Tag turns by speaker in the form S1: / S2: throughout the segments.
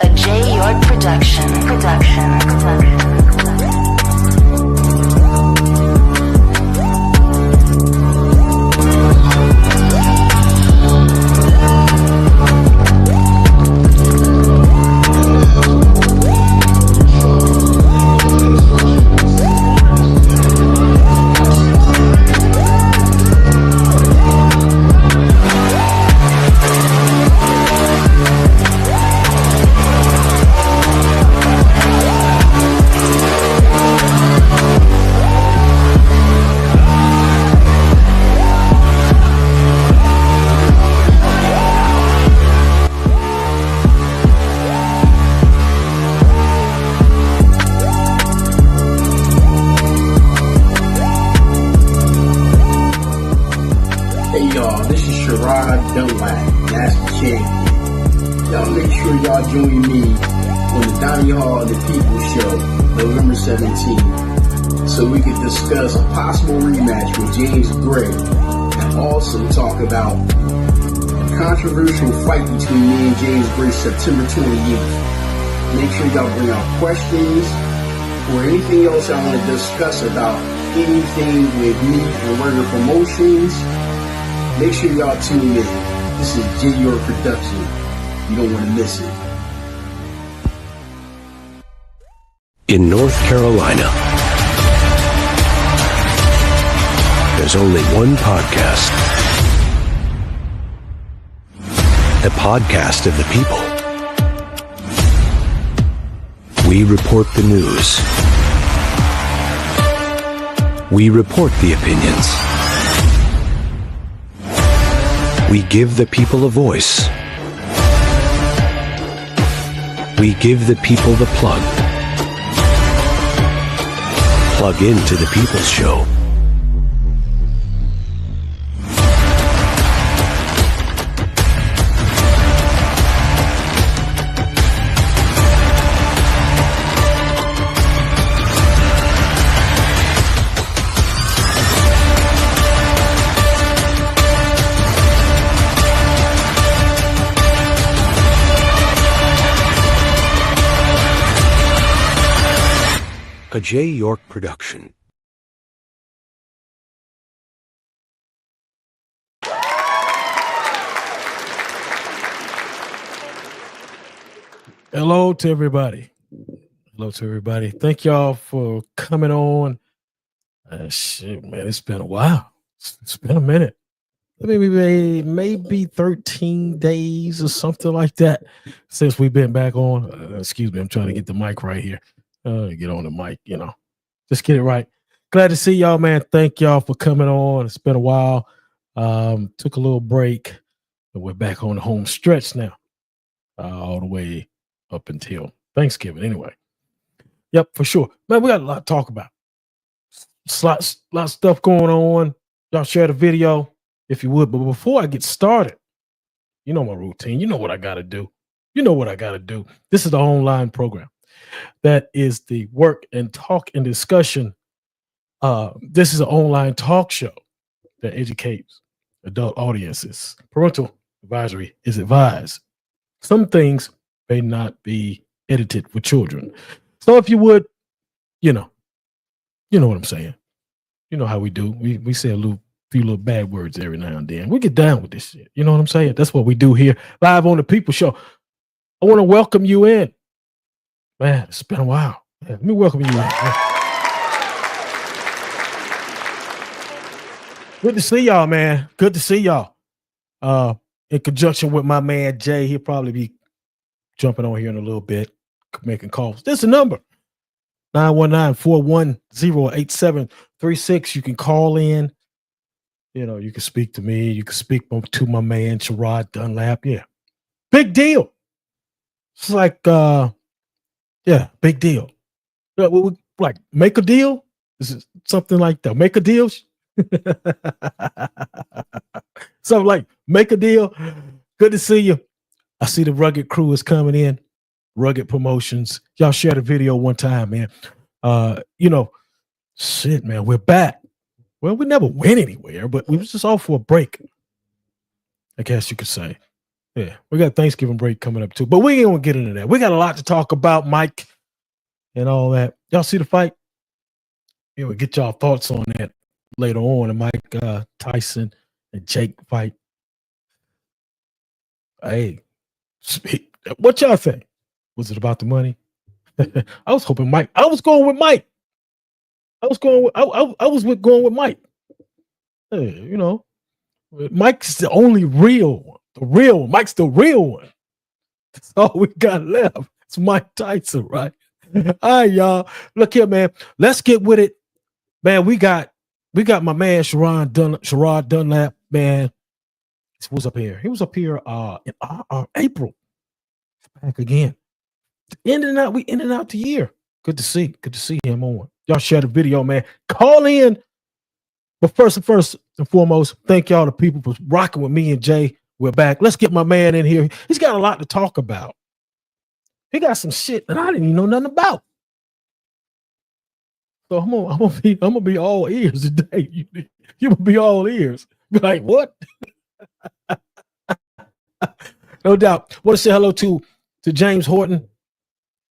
S1: A J. York production.
S2: This is Sherrod, Dunlap, National Champion. Y'all make sure y'all join me on the Donnie Hall of the People Show, November 17th, so we can discuss a possible rematch with James Gray and also talk about a controversial fight between me and James Gray September 28th. Make sure y'all bring out questions or anything else y'all want to discuss about anything with me and Warrior Promotions. Make sure y'all tune in. This is J. York production. You don't want to miss it.
S3: In North Carolina, there's only one podcast. A podcast of the people. We report the news. We report the opinions. We give the people a voice. We give the people the plug. Plug into the People's Show. A J. York production.
S4: Hello to everybody. Thank y'all for coming on. Shit, man, it's been a while. It's been a minute. Maybe 13 days or something like that since we've been back on. Excuse me, I'm trying to get the mic right here. Get on the mic, just get it right. Glad to see y'all, man. Thank y'all for coming on. It's been a while. Took a little break, but we're back on the home stretch now, all the way up until Thanksgiving. Anyway, yep, for sure, man. We got a lot to talk about. Lot of stuff going on. Y'all share the video if you would. But before I get started, you know my routine. You know what I got to do. This is the online program. That is the work and talk and discussion. This is an online talk show that educates adult audiences. Parental advisory is advised. Some things may not be edited for children. So if you would, you know what I'm saying. You know how we do. We say a few little bad words every now and then. We get down with this shit. You know what I'm saying? That's what we do here, live on the People Show. I want to welcome you in. Man, it's been a while. Let me welcome you in. Good to see y'all, man. Good to see y'all. In conjunction with my man Jay, he'll probably be jumping on here in a little bit, making calls. This is the number. 919-410-8736. You can call in. You can speak to me. You can speak to my man Sherrod Dunlap. Yeah. Big deal. It's like yeah, big deal. Like, make a deal? Is it something like that? Make a deal? Something like, make a deal? Good to see you. I see the Rugged crew is coming in. Rugged Promotions. Y'all share the video one time, man. Shit, man, we're back. Well, we never went anywhere, but we was just off for a break, I guess you could say. Yeah, we got Thanksgiving break coming up too, but we ain't gonna get into that. We got a lot to talk about, Mike, and all that. Y'all see the fight? Yeah, we'll get y'all thoughts on that later on. The Mike Tyson and Jake fight. Hey, what y'all think? Was it about the money? I was hoping Mike. I was going with Mike. I was going with. I was going with Mike. Hey, you know, Mike's the only real one. The real one. Mike's the real one. That's all we got left. It's Mike Tyson, right? All right, y'all. Look here, man. Let's get with it, man. We got my man Sherrod Dunlap, man. He was up here. He was up here in April. Back again. We ending out the year. Good to see him on. Y'all share the video, man. Call in. But first and foremost, thank y'all the people for rocking with me and Jay. We're back. Let's get my man in here. He's got a lot to talk about. He got some shit that I didn't even know nothing about. So I'm gonna be all ears today. You will be all ears. Be like, what? No doubt. Want to say hello to James Horton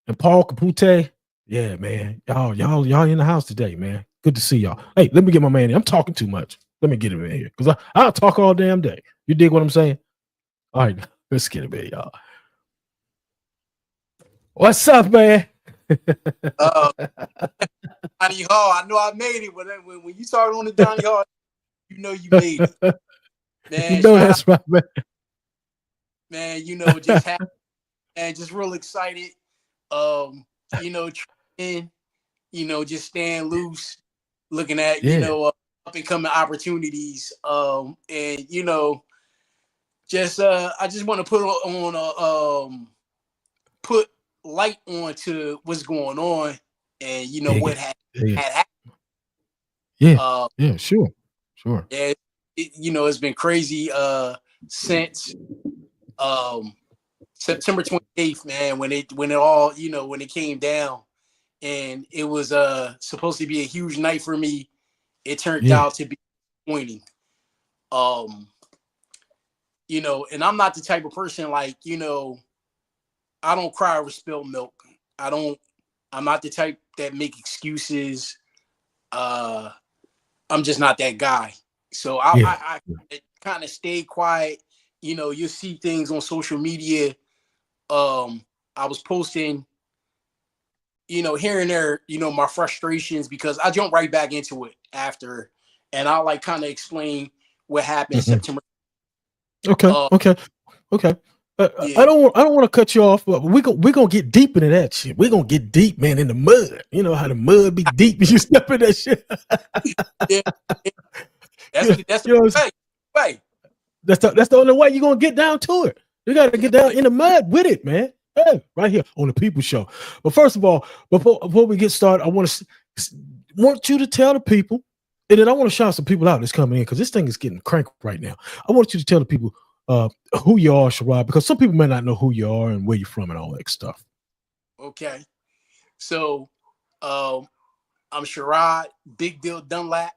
S4: and Paul Capute. Yeah, man. Y'all in the house today, man. Good to see y'all. Hey, let me get my man in. I'm talking too much. Let me get him in here because I'll talk all damn day. You dig what I'm saying? All right, let's get him in, y'all. What's up, man?
S1: Donnie Hall, I know I made it, but when you started on the Donnie Hall, you know you made it. Man,
S4: you know that's right, man.
S1: Man, you know, just happy and just real excited. You know, training, you know, just staying loose, looking at, you know, up and coming opportunities. And you know, just I just want to put on put light on to what's going on and you know what had happened.
S4: Yeah, sure.
S1: Yeah, you know, it's been crazy since September 28th, man, when it all, you know, when it came down, and it was supposed to be a huge night for me. It turned out to be disappointing. You know, and I'm not the type of person like, you know, I don't cry over spilled milk. I'm not the type that make excuses. I'm just not that guy. So I kind of stay quiet. You know, you see things on social media. I was posting, you know, here and there, you know, my frustrations because I jump right back into it after, and I'll like kind of explain what happened September.
S4: Okay. I don't want to cut you off, but we're gonna get deep into that shit. We're gonna get deep, man, in the mud. You know how the mud be deep when you step in that shit.
S1: That's the way.
S4: That's the only way you're gonna get down to it. You gotta get down in the mud with it, man. Hey, right here on the People Show. But first of all, before we get started, I want you to tell the people, and then I want to shout some people out that's coming in because this thing is getting cranked right now. I want you to tell the people who you are, Sherrod, because some people may not know who you are and where you're from and all that stuff.
S1: Okay. So I'm Sherrod, Big Bill Dunlap,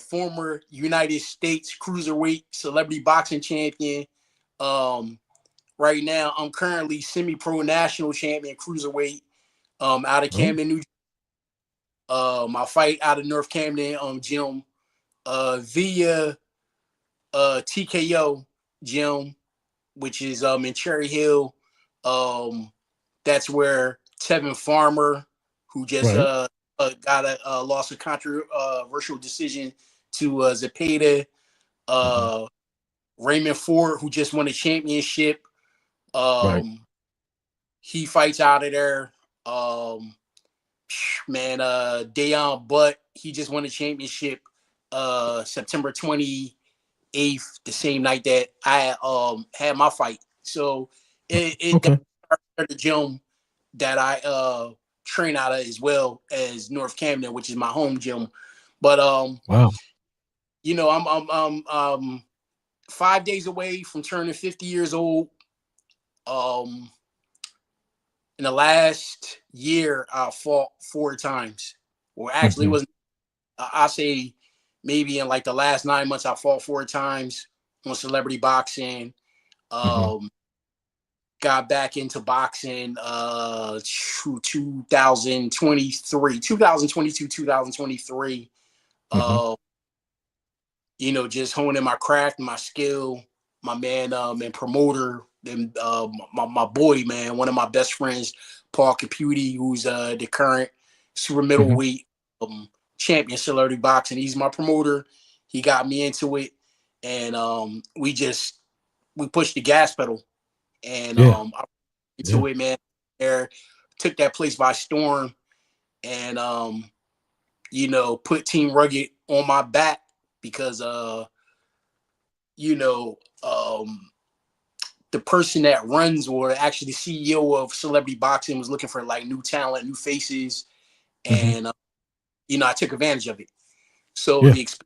S1: former United States Cruiserweight Celebrity Boxing Champion. Right now, I'm currently semi-pro national champion Cruiserweight out of Camden, New Jersey. I fight out of North Camden gym via TKO gym, which is in Cherry Hill. That's where Tevin Farmer, who just got a loss of controversial decision to Zepeda, Raymond Ford, who just won a championship. He fights out of there. Dayon Butt, he just won a championship September 28th, the same night that I had my fight. So it the gym that I train out of as well as North Camden, which is my home gym. But you know, I'm 5 days away from turning 50 years old. In the last year, I fought 4 times. Well, actually, it was I say maybe in like the last 9 months, I fought 4 times on celebrity boxing. Got back into boxing 2023, 2022, 2023. Just honing my craft, my skill. My man and promoter, and my boy, man, one of my best friends, Paul Caputi, who's the current super middleweight champion celebrity boxing. He's my promoter. He got me into it, and we pushed the gas pedal, and I into it, man. There, took that place by storm, and put Team Rugged on my back because the person that runs, or actually the CEO of celebrity boxing, was looking for like new talent, new faces, and I took advantage of it. So the experience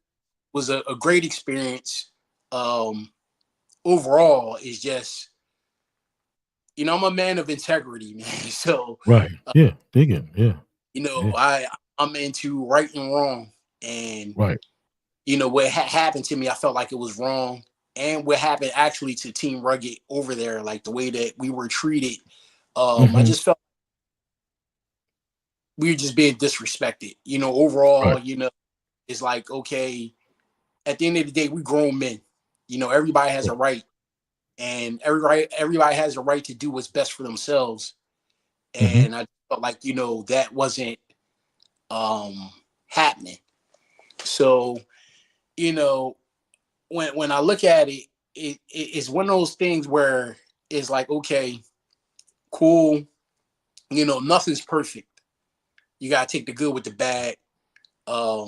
S1: was a great experience. Overall, is just, I'm a man of integrity, man. So
S4: dig it,
S1: I'm into right and wrong, and what happened to me, I felt like it was wrong. And what happened actually to Team Rugged over there, like the way that we were treated, I just felt we were just being disrespected. Overall, it's like, okay, at the end of the day, we grown men. Everybody has a right, and everybody has a right to do what's best for themselves. And I felt like, that wasn't happening. So, when I look at it, it's one of those things where it's like, okay, cool, nothing's perfect. You gotta take the good with the bad. I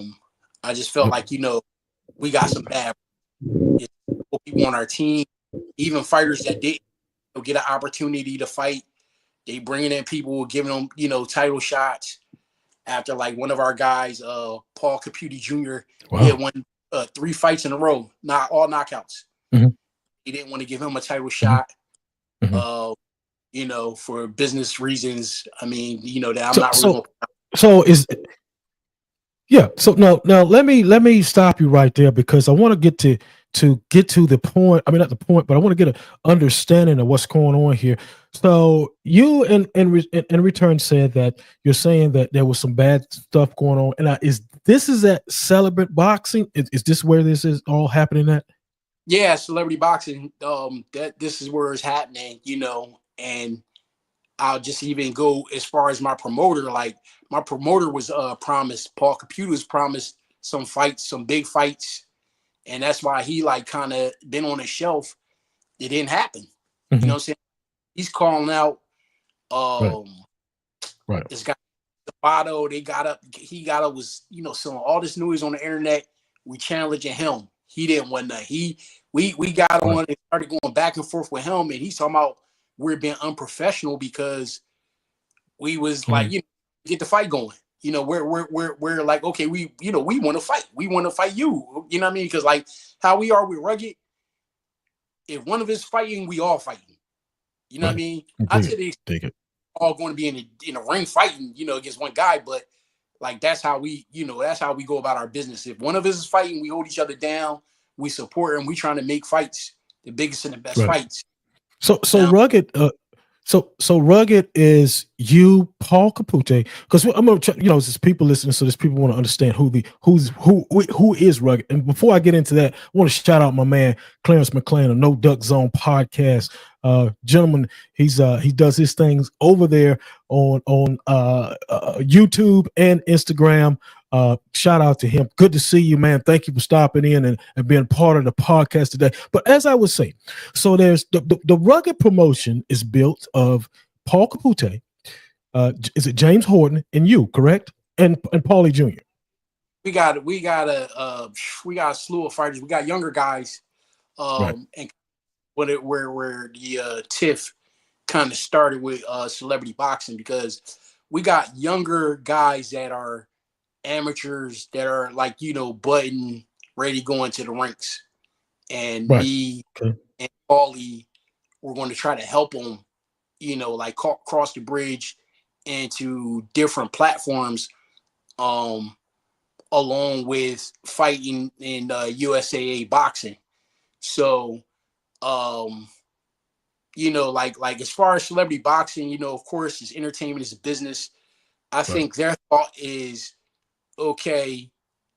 S1: just felt like, we got some bad people on our team, even fighters that didn't get an opportunity to fight. They bringing in people, giving them, title shots. After like one of our guys, Paul Caputi Jr., he had won 3 fights in a row, not all knockouts. He didn't want to give him a title shot, for business reasons. I mean, that I'm not really.
S4: So now let me stop you right there, because I want to get to the point. I mean, not the point, but I want to get an understanding of what's going on here. So you in return said that you're saying that there was some bad stuff going on, and is that Celebrate Boxing? Is this where this is all happening at?
S1: Yeah, celebrity boxing. That this is where it's happening, and I'll just even go as far as my promoter. Like, my promoter was promised, Paul Caputi was promised some fights, some big fights, and that's why he like kind of been on the shelf. It didn't happen. You know what I'm saying? He's calling out this guy Sabato. He was, selling all this noise on the internet. We challenging him. He didn't want that. We got on and started going back and forth with him, and he's talking about we're being unprofessional because we was like, get the fight going. We're like, okay, we want to fight. We want to fight you. You know what I mean? Because like how we are with Rugged, if one of us fighting, we all fighting. You know what I mean? I said they all going to be in a ring fighting, against one guy, but like that's how we go about our business. If one of us is fighting, we hold each other down, we support, and we trying to make fights the biggest and the best fights.
S4: So Rugged, so Rugged is you, Paul Caputi, because I'm gonna there's people listening, so there's people want to understand who is Rugged. And before I get into that, I want to shout out my man Clarence McClain of No Duck Zone podcast. Gentleman, he does his things over there on YouTube and Instagram. Shout out to him. Good to see you, man. Thank you for stopping in and being part of the podcast today. But as I was saying, so there's the Rugged promotion is built of Paul Caputi, is it James Horton and you, correct? And Paulie Jr.
S1: We got a slew of fighters. We got younger guys, and where the TIFF kind of started with celebrity boxing, because we got younger guys that are amateurs that are like, button ready going to the ranks, and me and Paulie, we're going to try to help them, like cross the bridge into different platforms, along with fighting in USAA boxing. So like as far as celebrity boxing, of course, it's entertainment, it's a business. I think their thought is, okay,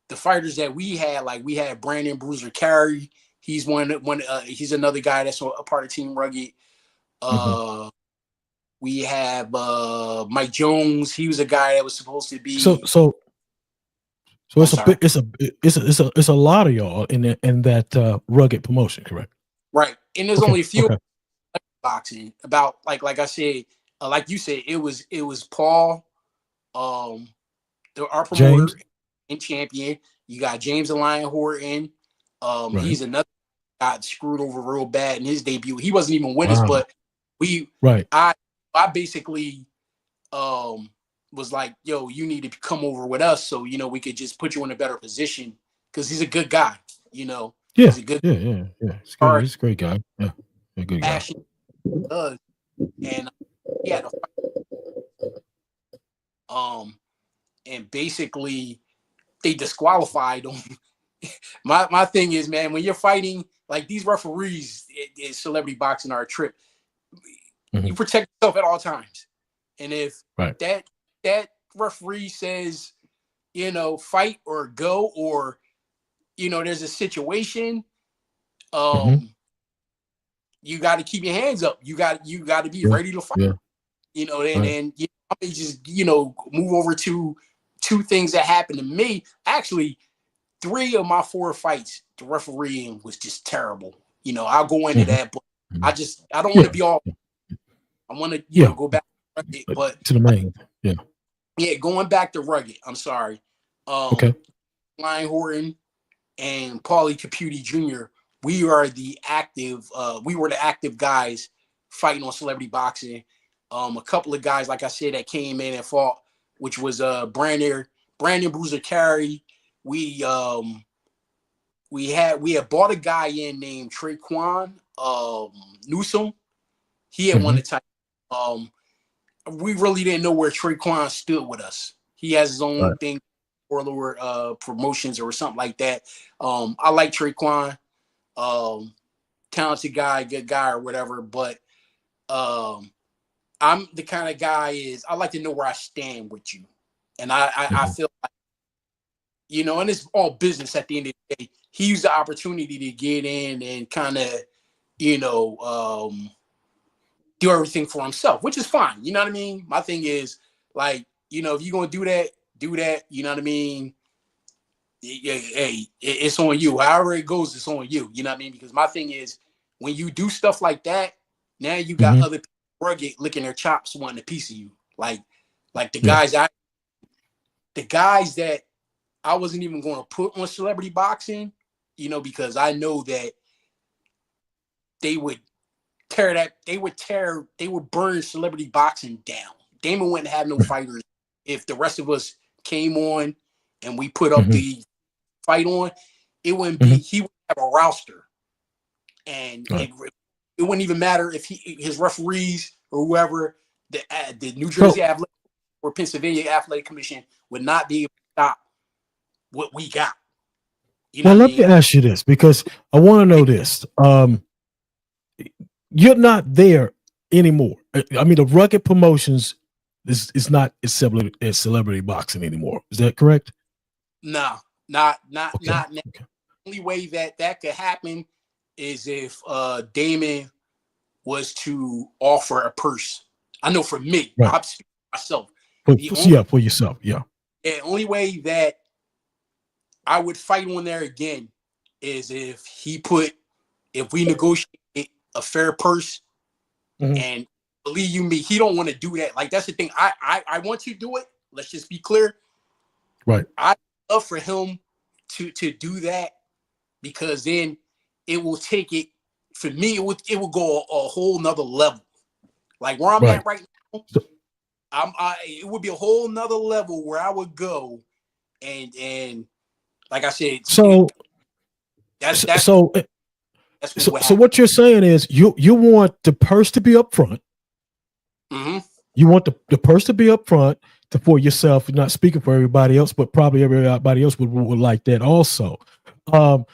S1: the fighters that we had, like we had Brandon Bruiser Carey. He's he's another guy that's a part of Team Rugged. We have Mike Jones. He was a guy that was supposed to be.
S4: So it's a lot of y'all in that Rugged promotion, correct?
S1: Right, and there's only a few boxing about like I said, like you said, it was Paul, our promoter
S4: James.
S1: and champion. You got James the Lion Horton. He's another got screwed over real bad in his debut. He wasn't even with us, but I basically was like, yo, you need to come over with us so we could just put you in a better position, because he's a good guy. He's a good
S4: He's a great guy. Yeah, a good guy.
S1: And he had a fight. And basically they disqualified him. My thing is, man, when you're fighting, like these referees in celebrity boxing are a trip. You protect yourself at all times. And if that referee says, fight or go, or there's a situation, you got to keep your hands up. You got to be ready to fight. And I may just move over to two things that happened to me. Actually, 3 of my 4 fights, the refereeing was just terrible. I'll go into that, but I don't want to be all. I want to go back to Rugged, but
S4: to the main.
S1: Going back to Rugged. I'm sorry. Lion Horton and Paulie Caputi Jr. We were the active guys fighting on celebrity boxing. A couple of guys, like I said, that came in and fought, which was Brandon Bruiser Carey. We had bought a guy in named Traquan Newsom. He had won the title. We really didn't know where Traquan stood with us. He has his own thing, Warlord Promotions or something like that. I like Traquan, talented guy, good guy, or whatever. But I'm the kind of guy I like to know where I stand with you, and I feel like, and it's all business at the end of the day. He used the opportunity to get in and kind of, do everything for himself, which is fine. You know what I mean? My thing is, like, if you're going to do that, do that. You know what I mean? Hey, it's on you. However it goes, it's on you. You know what I mean? Because my thing is, when you do stuff like that, now you got other people Rugged licking their chops wanting a piece of you. Like the guys that I wasn't even going to put on celebrity boxing, because I know that they would burn celebrity boxing down. Damon wouldn't have no fighters if the rest of us came on and we put up the fight on. It wouldn't be. He would have a roster, and it wouldn't even matter if his referees or whoever, the New Jersey Athletic or Pennsylvania Athletic Commission would not be able to stop what we got.
S4: Let me ask you this, because I want to know this. You're not there anymore. I mean, the Rugged Promotions is not as celebrity boxing anymore. Is that correct?
S1: No, not. The only way that could happen is if Damon was to offer a purse. I know for me, I'm speaking for myself.
S4: For yourself, yeah.
S1: The only way that I would fight on there again is if we negotiate a fair purse, and believe you me, he don't want to do that. Like, that's the thing. I want to do it. Let's just be clear.
S4: Right.
S1: I love for him to do that, because then it will take it, for me, it will go a whole nother level. Like where I'm at right now, it would be a whole nother level where I would go, and like I said,
S4: so what you're saying is you want the purse to be up front. You want the purse to be up front for yourself. You're not speaking for everybody else, but probably everybody else would like that also. And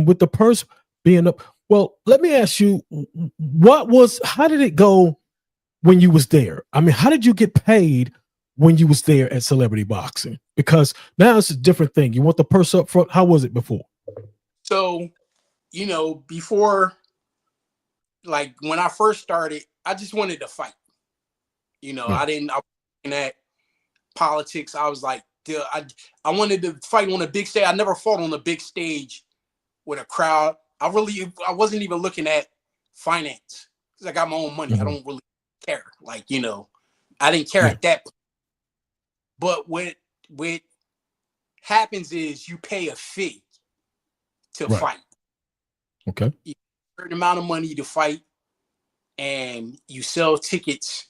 S4: with the purse being up, Well, let me ask you, how did it go when you was there? I mean, how did you get paid when you was there at Celebrity Boxing? Because now it's a different thing. You want the purse up front. How was it before?
S1: So, before, like when I first started, I just wanted to fight. I was looking at politics. I was like, I wanted to fight on a big stage. I never fought on a big stage with a crowd. I wasn't even looking at finance because I got my own money. I don't really care. Like, I didn't care at that point. But what happens is you pay a fee to fight.
S4: Okay.
S1: You pay a certain amount of money to fight, and you sell tickets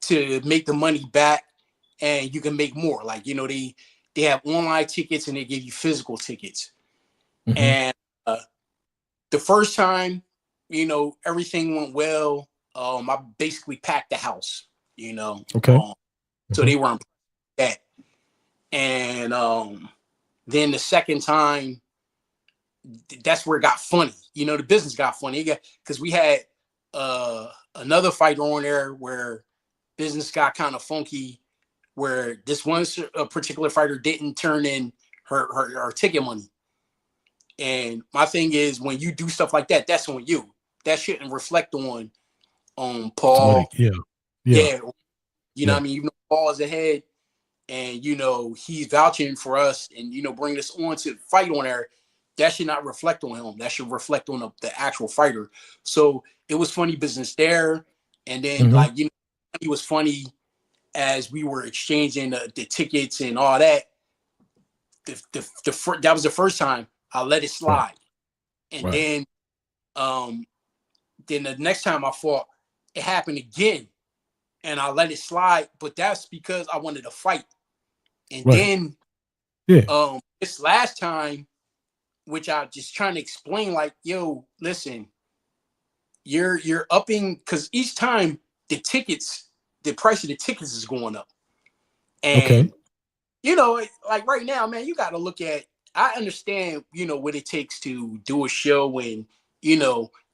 S1: to make the money back, and you can make more. Like, they have online tickets and they give you physical tickets. And the first time, everything went well. I basically packed the house,
S4: Okay.
S1: So they weren't that. And then the second time, that's where it got funny. The business got funny because we had another fighter on there where business got kind of funky, where this one particular fighter didn't turn in her ticket money. And my thing is, when you do stuff like that, that's on you. That shouldn't reflect on Paul.
S4: Yeah.
S1: What I mean? Paul is ahead, and he's vouching for us, and bring us on to fight on there. That should not reflect on him. That should reflect on the actual fighter. So it was funny business there, and then it was funny as we were exchanging the tickets and all that. That was the first time I let it slide, and then the next time I fought, it happened again, and I let it slide. But that's because I wanted to fight. And then, this last time, which I just trying to explain, like, yo, listen, you're upping, because each time the price of the tickets is going up, and like right now, man, you got to look at. I understand, what it takes to do a show, and you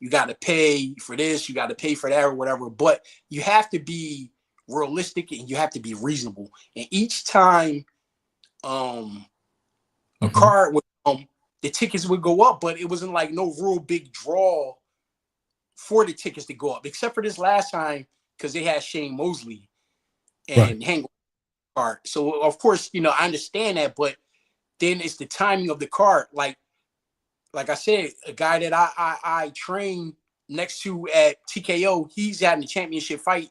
S1: got to pay for this, you got to pay for that, or whatever. But you have to be realistic and you have to be reasonable. And each time, a card would the tickets would go up, but it wasn't like no real big draw for the tickets to go up, except for this last time because they had Shane Mosley and Hank card. So of course, I understand that, but then it's the timing of the card. Like I said, a guy that I train next to at TKO, he's having a championship fight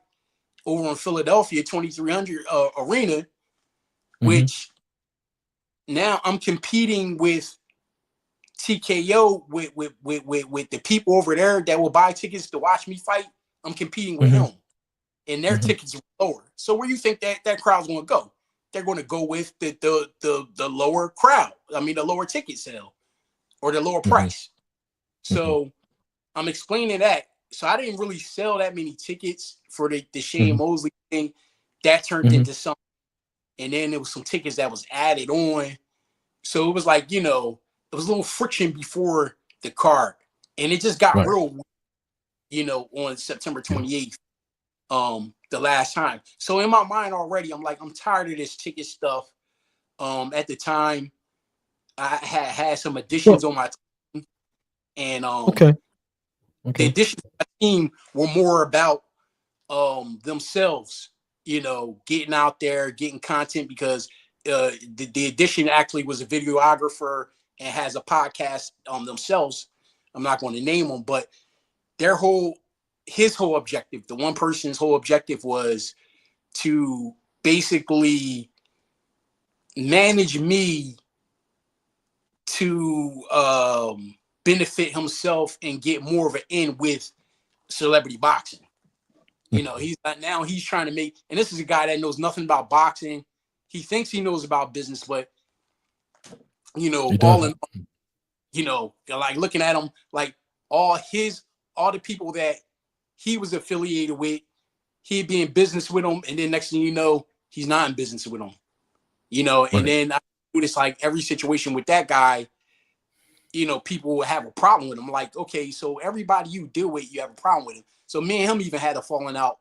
S1: over in Philadelphia, 2300 arena, which now I'm competing with TKO with the people over there that will buy tickets to watch me fight. I'm competing with him, and their tickets are lower. So where you think that crowd's going to go? They're going to go with the lower crowd. I mean, the lower ticket sale or the lower price. So I'm explaining that. So I didn't really sell that many tickets for the Shane Mosley thing. That turned into something. And then there was some tickets that was added on. So it was like, it was a little friction before the card. And it just got real, on September 28th, the last time. So in my mind already, I'm like, I'm tired of this ticket stuff. At the time, I had some additions on my team. And the additions on my team were more about themselves, getting out there, getting content, because the addition actually was a videographer and has a podcast themselves. I'm not going to name them, but his whole objective, the one person's whole objective was to basically manage me to benefit himself and get more of an in with celebrity boxing. He's trying to make, and this is a guy that knows nothing about boxing. He thinks he knows about business, but all in, like looking at him, like all the people that he was affiliated with, he'd be in business with them, and then next thing you know, he's not in business with them. And then I do this like every situation with that guy. people will have a problem with him. Like, okay, so everybody you deal with, you have a problem with him. So me and him even had a falling out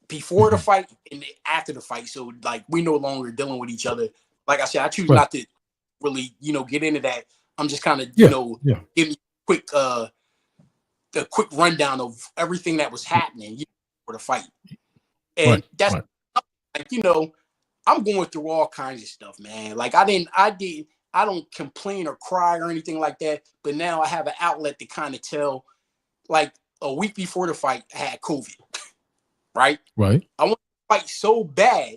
S1: before the fight and after the fight. So like we no longer dealing with each other. Like I said, I choose not to really, get into that. I'm just kind of, giving you a quick rundown of everything that was happening for the fight. And that's like, I'm going through all kinds of stuff, man. Like I don't complain or cry or anything like that. But now I have an outlet to kind of tell. Like a week before the fight, I had COVID. Right. I want to fight so bad.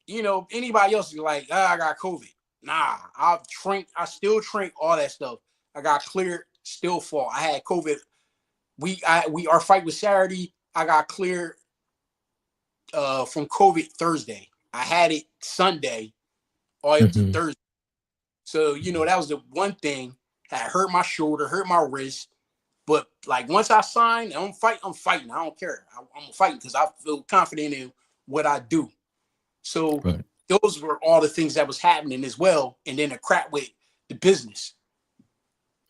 S1: Anybody else is like, I got COVID. Nah, I still drink all that stuff. I got cleared, still fought. I had COVID. Our fight was Saturday. I got cleared from COVID Thursday. I had it Sunday, all up to Thursday. So, that was the one thing. I hurt my shoulder, hurt my wrist. But like once I sign, I'm fighting. I don't care. I'm fighting because I feel confident in what I do. So those were all the things that was happening as well. And then the crap with the business.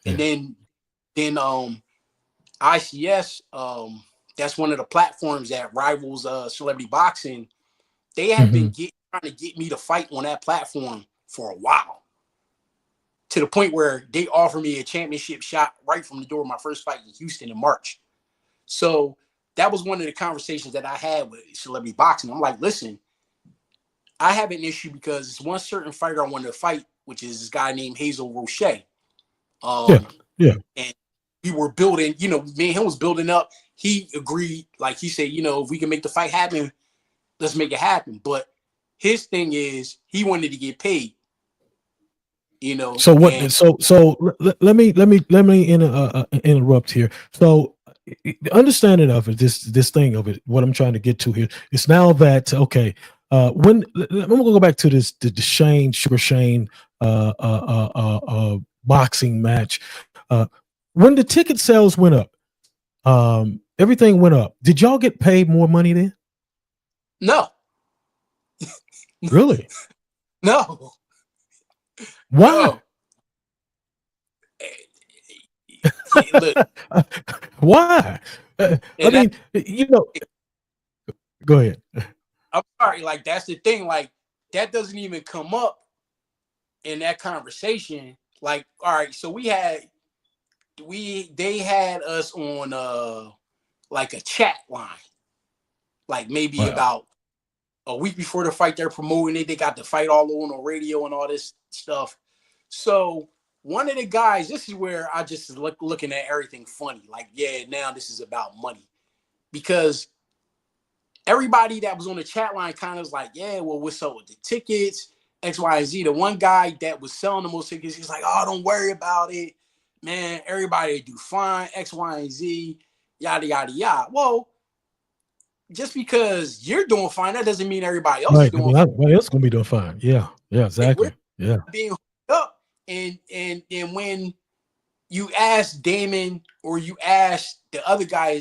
S1: And then ICS, that's one of the platforms that rivals celebrity boxing. They have been trying to get me to fight on that platform for a while. To the point where they offered me a championship shot right from the door of my first fight in Houston in March. So that was one of the conversations that I had with celebrity boxing. I'm like, listen, I have an issue because it's one certain fighter I wanted to fight, which is this guy named Hazel Roche. And we were building, me and him was building up. He agreed, like he said, if we can make the fight happen, let's make it happen. But his thing is he wanted to get paid.
S4: So what? So let me interrupt here. So the understanding of it, this thing of it, what I'm trying to get to here is now that okay. When I'm gonna go back to this the Sugar Shane boxing match. When the ticket sales went up, everything went up. Did y'all get paid more money then?
S1: No.
S4: Really?
S1: No.
S4: Why?
S1: No. Look.
S4: Why? I mean, go ahead.
S1: I'm sorry, like that's the thing. Like that doesn't even come up in that conversation. Like, all right, so they had us on like a chat line. Like maybe about a week before the fight, they're promoting it. They got the fight all on the radio and all this stuff. So one of the guys, this is where I just looking at everything funny. Like, now this is about money. Because everybody that was on the chat line kind of was like, well, what's up with the tickets? X, Y, and Z. The one guy that was selling the most tickets, he's like, oh, don't worry about it. Man, everybody do fine. X, Y, and Z. Yada, yada, yada. Well, just because you're doing fine, that doesn't mean everybody else is doing fine.
S4: Everybody else gonna be doing fine. Yeah, exactly.
S1: Being hooked up. And when you ask Damon or you ask the other guy,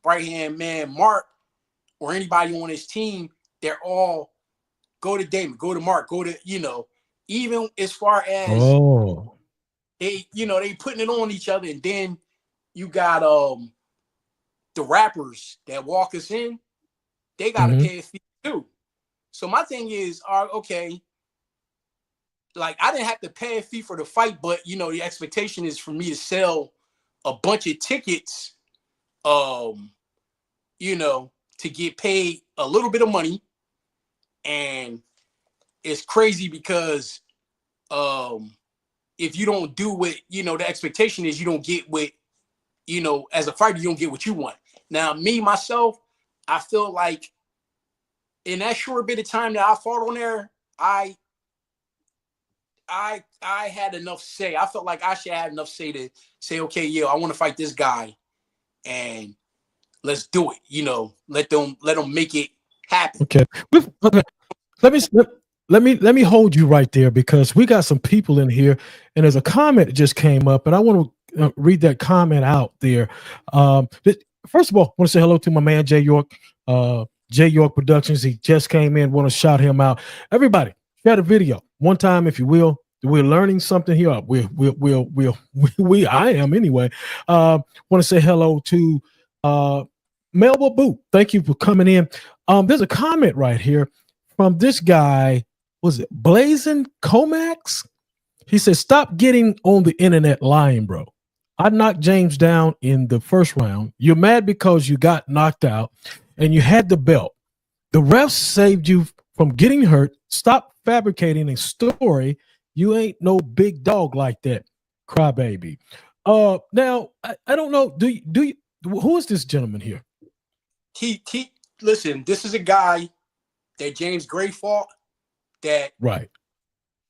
S1: right-hand man, Mark, or anybody on his team, they're all go to Damon, go to Mark, go to, even as far as they putting it on each other. And then you got the rappers that walk us in, they got to pay a fee too. So my thing is, okay, like I didn't have to pay a fee for the fight, but the expectation is for me to sell a bunch of tickets, to get paid a little bit of money. And it's crazy because if you don't do what, the expectation is, you don't get what, as a fighter, you don't get what you want. Now, me, myself, I feel like in that short bit of time that I fought on there, I had enough say. I felt like I should have enough say to say, okay, I want to fight this guy and let's do it. Let them make it happen.
S4: Okay. Let me hold you right there because we got some people in here and there's a comment that just came up and I want to read that comment out there. First of all, I want to say hello to my man, Jay York, Jay York Productions. He just came in, want to shout him out. Everybody, share the video one time, if you will. We're learning something here. I am anyway. Want to say hello to Melba Boot. Thank you for coming in. There's a comment right here from this guy. Was it Blazing Comax? He says, "Stop getting on the internet lying, bro. I knocked James down in the first round. You're mad because you got knocked out and you had the belt. The refs saved you from getting hurt. Stop fabricating a story. You ain't no big dog like that, crybaby." Now I don't know. Do you? Who is this gentleman here?
S1: He listen. This is a guy that James Gray fought. That
S4: right.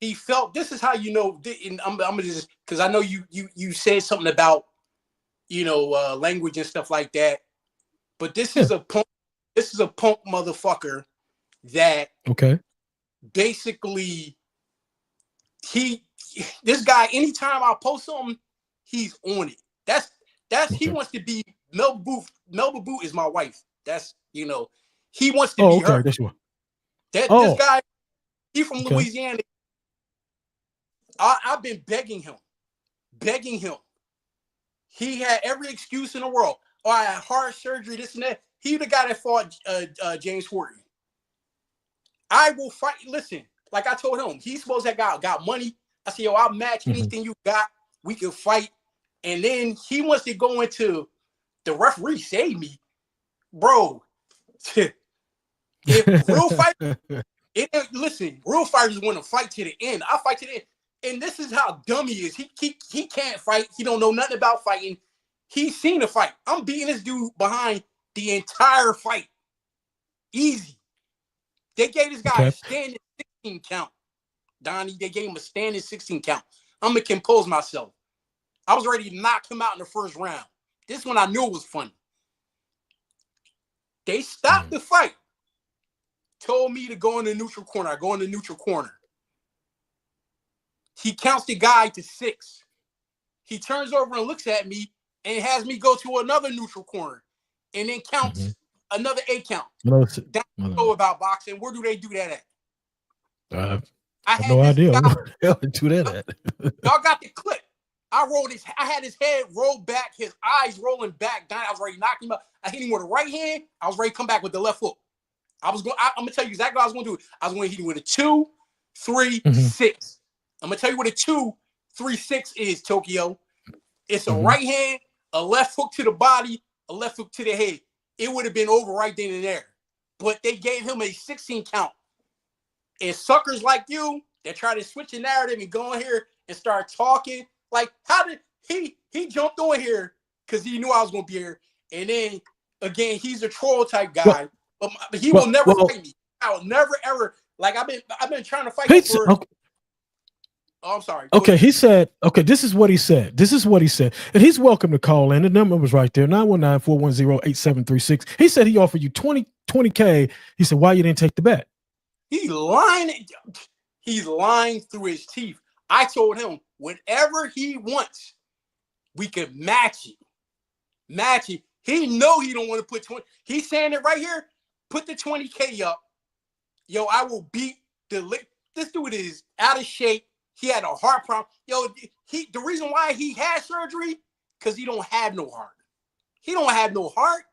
S1: He felt. This is how you know. And I'm gonna just because I know you said something about language and stuff like that. But this is a punk. This is a punk motherfucker that basically this guy, anytime I post something, he's on it. That's he wants to be Melba Boot. Melba Boot is my wife. That's he wants to be her.
S4: That's one.
S1: This guy, he from Louisiana. I've been begging him. He had every excuse in the world. Oh, I had heart surgery, this and that. He the guy that fought James Horton. I will fight. Listen, like I told him, he's supposed to have got money. I said, yo, I'll match anything you got. We can fight. And then he wants to go into the referee saved me. Bro, if real fight, real fighters want to fight to the end. I fight to the end. And this is how dumb he is. He can't fight. He don't know nothing about fighting. He's seen a fight. I'm beating this dude behind the entire fight. Easy. They gave this guy a standing 16 count. Donnie, they gave him a standing 16 count. I'm going to compose myself. I was ready to knock him out in the first round. This one I knew was funny. They stopped the fight. Told me to go in the neutral corner. I go in the neutral corner. He counts the guy to 6. He turns over and looks at me and has me go to another neutral corner and then counts another 8 count. That's know about boxing. Where do they do that at?
S4: I have no idea. Where do that at?
S1: Y'all got the clip. I had his head rolled back, his eyes rolling back. Down. I was ready to knock him out. I hit him with the right hand. I was ready to come back with the left hook. I'm gonna tell you exactly what I was gonna do. I was gonna hit him with a 2, 3, 6. I'm gonna tell you what a 2, 3, 6 is, Tokyo. It's a right hand, a left hook to the body, a left hook to the head. It would have been over right then and there. But they gave him a 16 count. And suckers like you that try to switch the narrative and go in here and start talking, like how did he jumped on here because he knew I was gonna be here. And then again, he's a troll type guy, but he will never fight me. I will never ever I've been trying to fight for. Oh, I'm sorry.
S4: Okay, he said, this is what he said. And he's welcome to call in. The number was right there, 919-410-8736. He said he offered you 20K. He said, why you didn't take the bet?
S1: He's lying through his teeth. I told him, whatever he wants, we could match it. He know he don't want to put 20. He's saying it right here. Put the 20K up. Yo, I will beat this dude is out of shape. He had a heart problem. Yo, the reason why he had surgery, because he don't have no heart. He don't have no heart.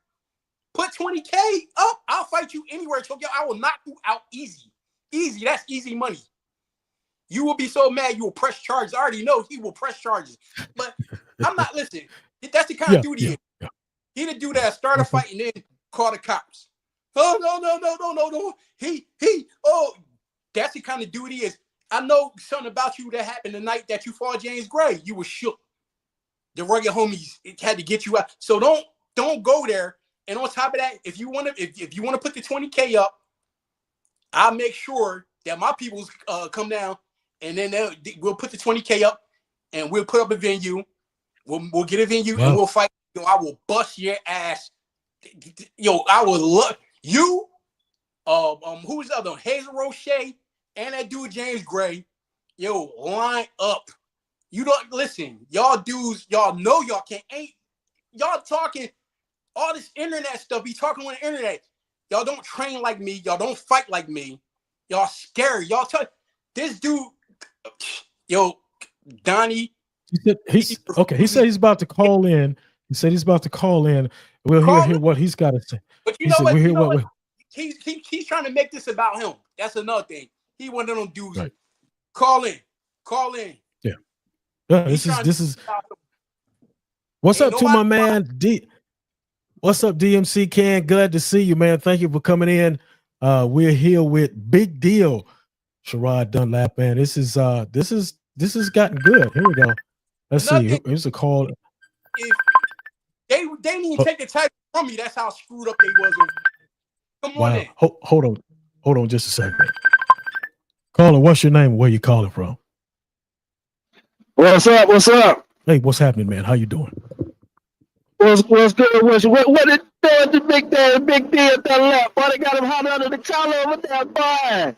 S1: Put 20K up. I'll fight you anywhere, Tokyo. I will knock you out easy. Easy. That's easy money. You will be so mad you will press charges. I already know he will press charges. But I'm not listening. That's the kind of dude he is. He the dude that start a fight and then call the cops. Oh, no. That's the kind of dude he is. I know something about you that happened the night that you fought James Gray. You were shook. The rugged homies had to get you out. So don't go there. And on top of that, if you want to put the 20K up, I'll make sure that my people come down, and then we'll put the 20K up, and we'll put up a venue. We'll get a venue and we'll fight. Yo, I will bust your ass. Yo, I will love you. Who's the other one? Hazel Roche. And that dude, James Gray, yo, line up. You don't listen, y'all dudes, y'all know y'all can't. Y'all talking all this internet stuff. Be talking on the internet. Y'all don't train like me. Y'all don't fight like me. Y'all scary. Y'all tell this dude. Yo, Donnie.
S4: He said he's okay. He said he's about to call in. He said he's about to call in. We'll hear what he's got to say.
S1: But you
S4: He
S1: know
S4: said
S1: what?
S4: we'll hear
S1: You know
S4: what.
S1: He's trying to make this about him. That's another thing. He one of them dudes.
S4: Right.
S1: Call in.
S4: Yeah. This is. What's up to my man D? What's up, DMC Can? Glad to see you, man. Thank you for coming in. We're here with Big Deal, Sherrod Dunlap, man. This has gotten good. Here we go. Let's see. Here's a call.
S1: If they didn't even take the title from me, that's how screwed up they was. Come on in.
S4: Hold on just a second. Caller, what's your name? Where you calling from?
S5: What's up?
S4: Hey, what's happening, man? How you doing?
S5: What's good? What it doing to Big Deal Dunlap? Boy, they got him hot under the collar over there, boy.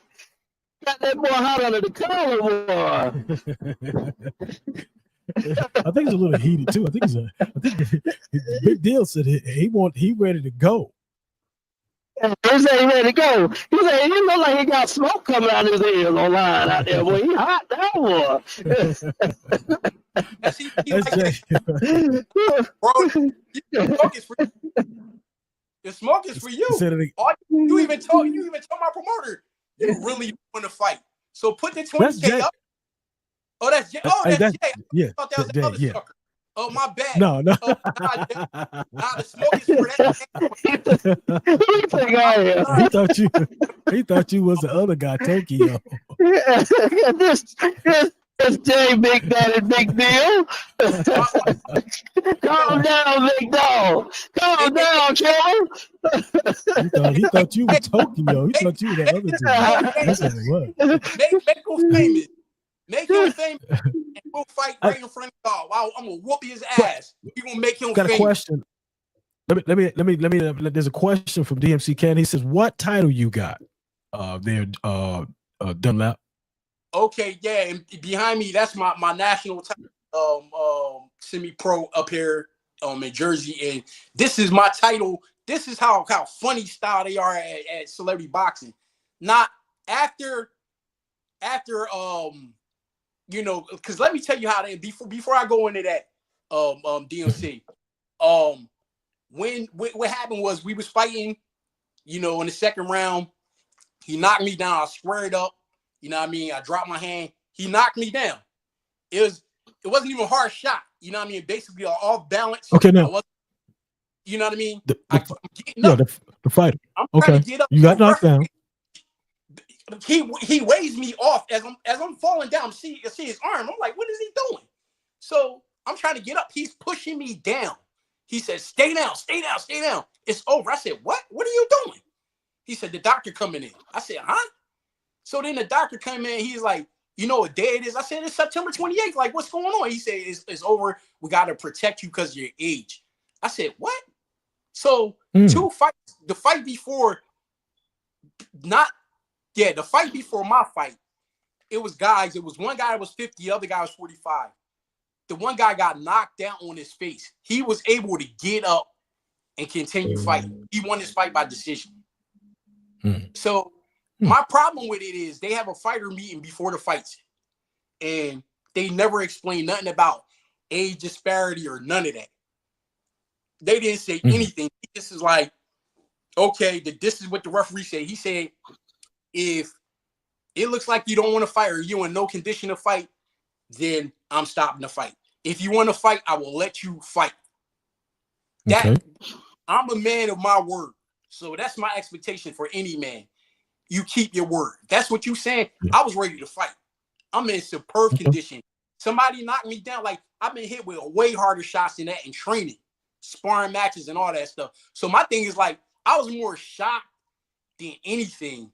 S5: Got that boy hot under the collar, boy.
S4: I think it's a little heated too. I think Big Deal said he ready to go.
S5: He said he ready to go. He said he look like he got smoke coming out of his ears online out there. Boy, he hot now, boy.
S1: That's bro, the smoke is for you. You even told my promoter you really want to fight. So put the 20K up. Oh, that's Jay. Oh, that's Jay.
S4: Yeah.
S1: I thought that was another sucker. Oh, my bad.
S4: No.
S1: Oh, the smoke is for that.
S4: He thought you was the other guy, Tokyo.
S5: This Jay Big Daddy Big Deal. Calm down, big dog. Calm down, Kevin.
S4: He thought you were Tokyo. He thought you were the other dude.
S1: Make him famous. Make him famous and we'll fight right in front of y'all. Wow, I'm gonna whoop his ass. You gonna make him famous.
S4: Got a question. Let me. There's a question from DMC Ken. He says, "What title you got?" There, Dunlap.
S1: Okay, yeah, and behind me, that's my national title, semi-pro up here in Jersey, and this is my title. This is how funny style they are at celebrity boxing. Not after you know, because let me tell you how they before I go into that DMC. What happened was we was fighting, you know, in the second round. He knocked me down. I squared up. You know what I mean? I dropped my hand. He knocked me down. It wasn't even a hard shot. You know what I mean? Basically off balance.
S4: Okay, now.
S1: You know what I mean?
S4: The fighter. I'm trying to get up. You got knocked down.
S1: He weighs me off as I'm falling down. See his arm. I'm like, what is he doing? So I'm trying to get up. He's pushing me down. He said, stay down. It's over. I said, what? What are you doing? He said, the doctor coming in. I said, huh? So then the doctor came in. He's like, you know what day it is? I said, it's September 28th. Like, what's going on? He said, it's over. We got to protect you because of your age. I said, what? So 2 fights. The fight before, the fight before my fight, it was guys. It was one guy that was 50. The other guy was 45. The one guy got knocked down on his face. He was able to get up and continue fighting. He won his fight by decision. So my problem with it is they have a fighter meeting before the fights, and they never explain nothing about age disparity or none of that. They didn't say anything. This is like, okay, this is what the referee said. He said, if it looks like you don't want to fight or you're in no condition to fight, then I'm stopping the fight. If you want to fight, I will let you fight. I'm a man of my word. So that's my expectation for any man. You keep your word. That's what you saying. I was ready to fight. I'm in superb condition. Somebody knocked me down. Like, I've been hit with way harder shots than that in training, sparring matches and all that stuff. So my thing is like, I was more shocked than anything,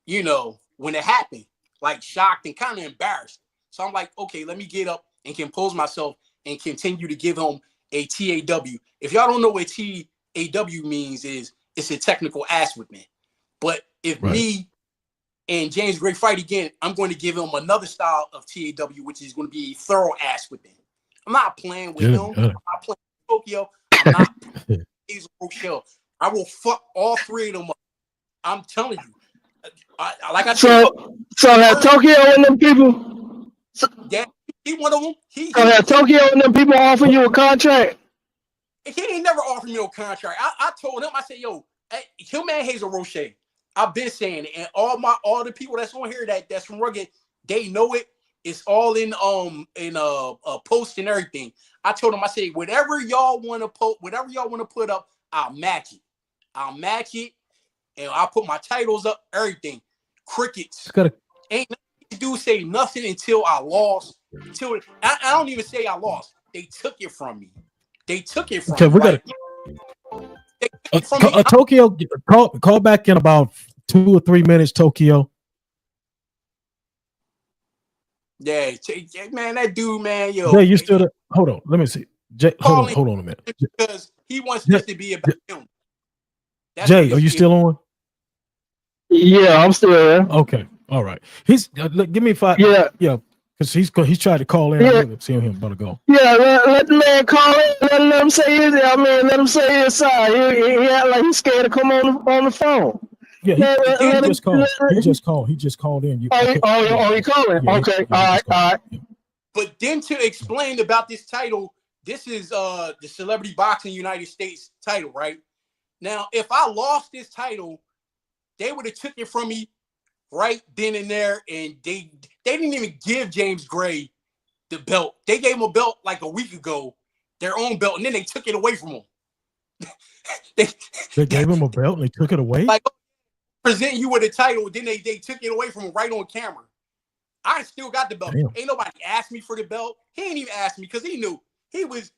S1: you know, when it happened, like shocked and kind of embarrassed. So I'm like, okay, let me get up and compose myself and continue to give him a TAW. If y'all don't know what TAW means, it's a technical ass whipping. But if me and James Gray fight again, I'm going to give him another style of TAW, which is going to be a thorough ass whipping. I'm not playing with him. I'm not playing with Tokyo. I'm not playing with Rochelle. I will fuck all three of them up. I'm telling you. like I said,
S5: so had Tokyo and them people.
S1: yeah, he one of them.
S5: So had Tokyo and them people offer you a contract?
S1: He ain't never offered me no contract. I told him, I said, yo, hey, him and Hazel Roche, I've been saying it, and all the people that's on here that's from Rugged, they know it. It's all in a post and everything. I told him, I said, whatever y'all want to post, whatever y'all want to put up, I'll match it. I'll match it, and I'll put my titles up, everything. Crickets. Ain't nothing to say nothing until I lost. Until I don't even say I lost. They took it from me. They took it from me.
S4: Okay, we got Tokyo. Call back in about 2 or 3 minutes, Tokyo.
S1: Yeah, man, that dude, man, yo.
S4: Jay, you still there? Hold on, let me see. Jay, hold on a minute.
S1: Because he wants this to be about him.
S4: Jay, are you still on?
S5: Yeah, I'm still there.
S4: Okay, all right. He's give me 5.
S5: Yeah.
S4: Because he's tried to call in.
S5: Yeah.
S4: See him about to go.
S5: Yeah, let the man call in. Let him say his. I mean, let him say his side. He act like he's scared to come on the phone.
S4: Yeah, he just called. He just called in.
S5: He calling? Yeah, okay, all right.
S1: But then to explain about this title, this is the Celebrity Boxing United States title, right? Now, if I lost this title, they would have took it from me right then and there, and they didn't even give James Gray the belt. They gave him a belt like a week ago, their own belt, and then they took it away from him.
S4: they gave him a belt and they took it away?
S1: Like, present you with a title, then they took it away from him right on camera. I still got the belt. Damn. Ain't nobody asked me for the belt. He ain't even asked me because he knew. He was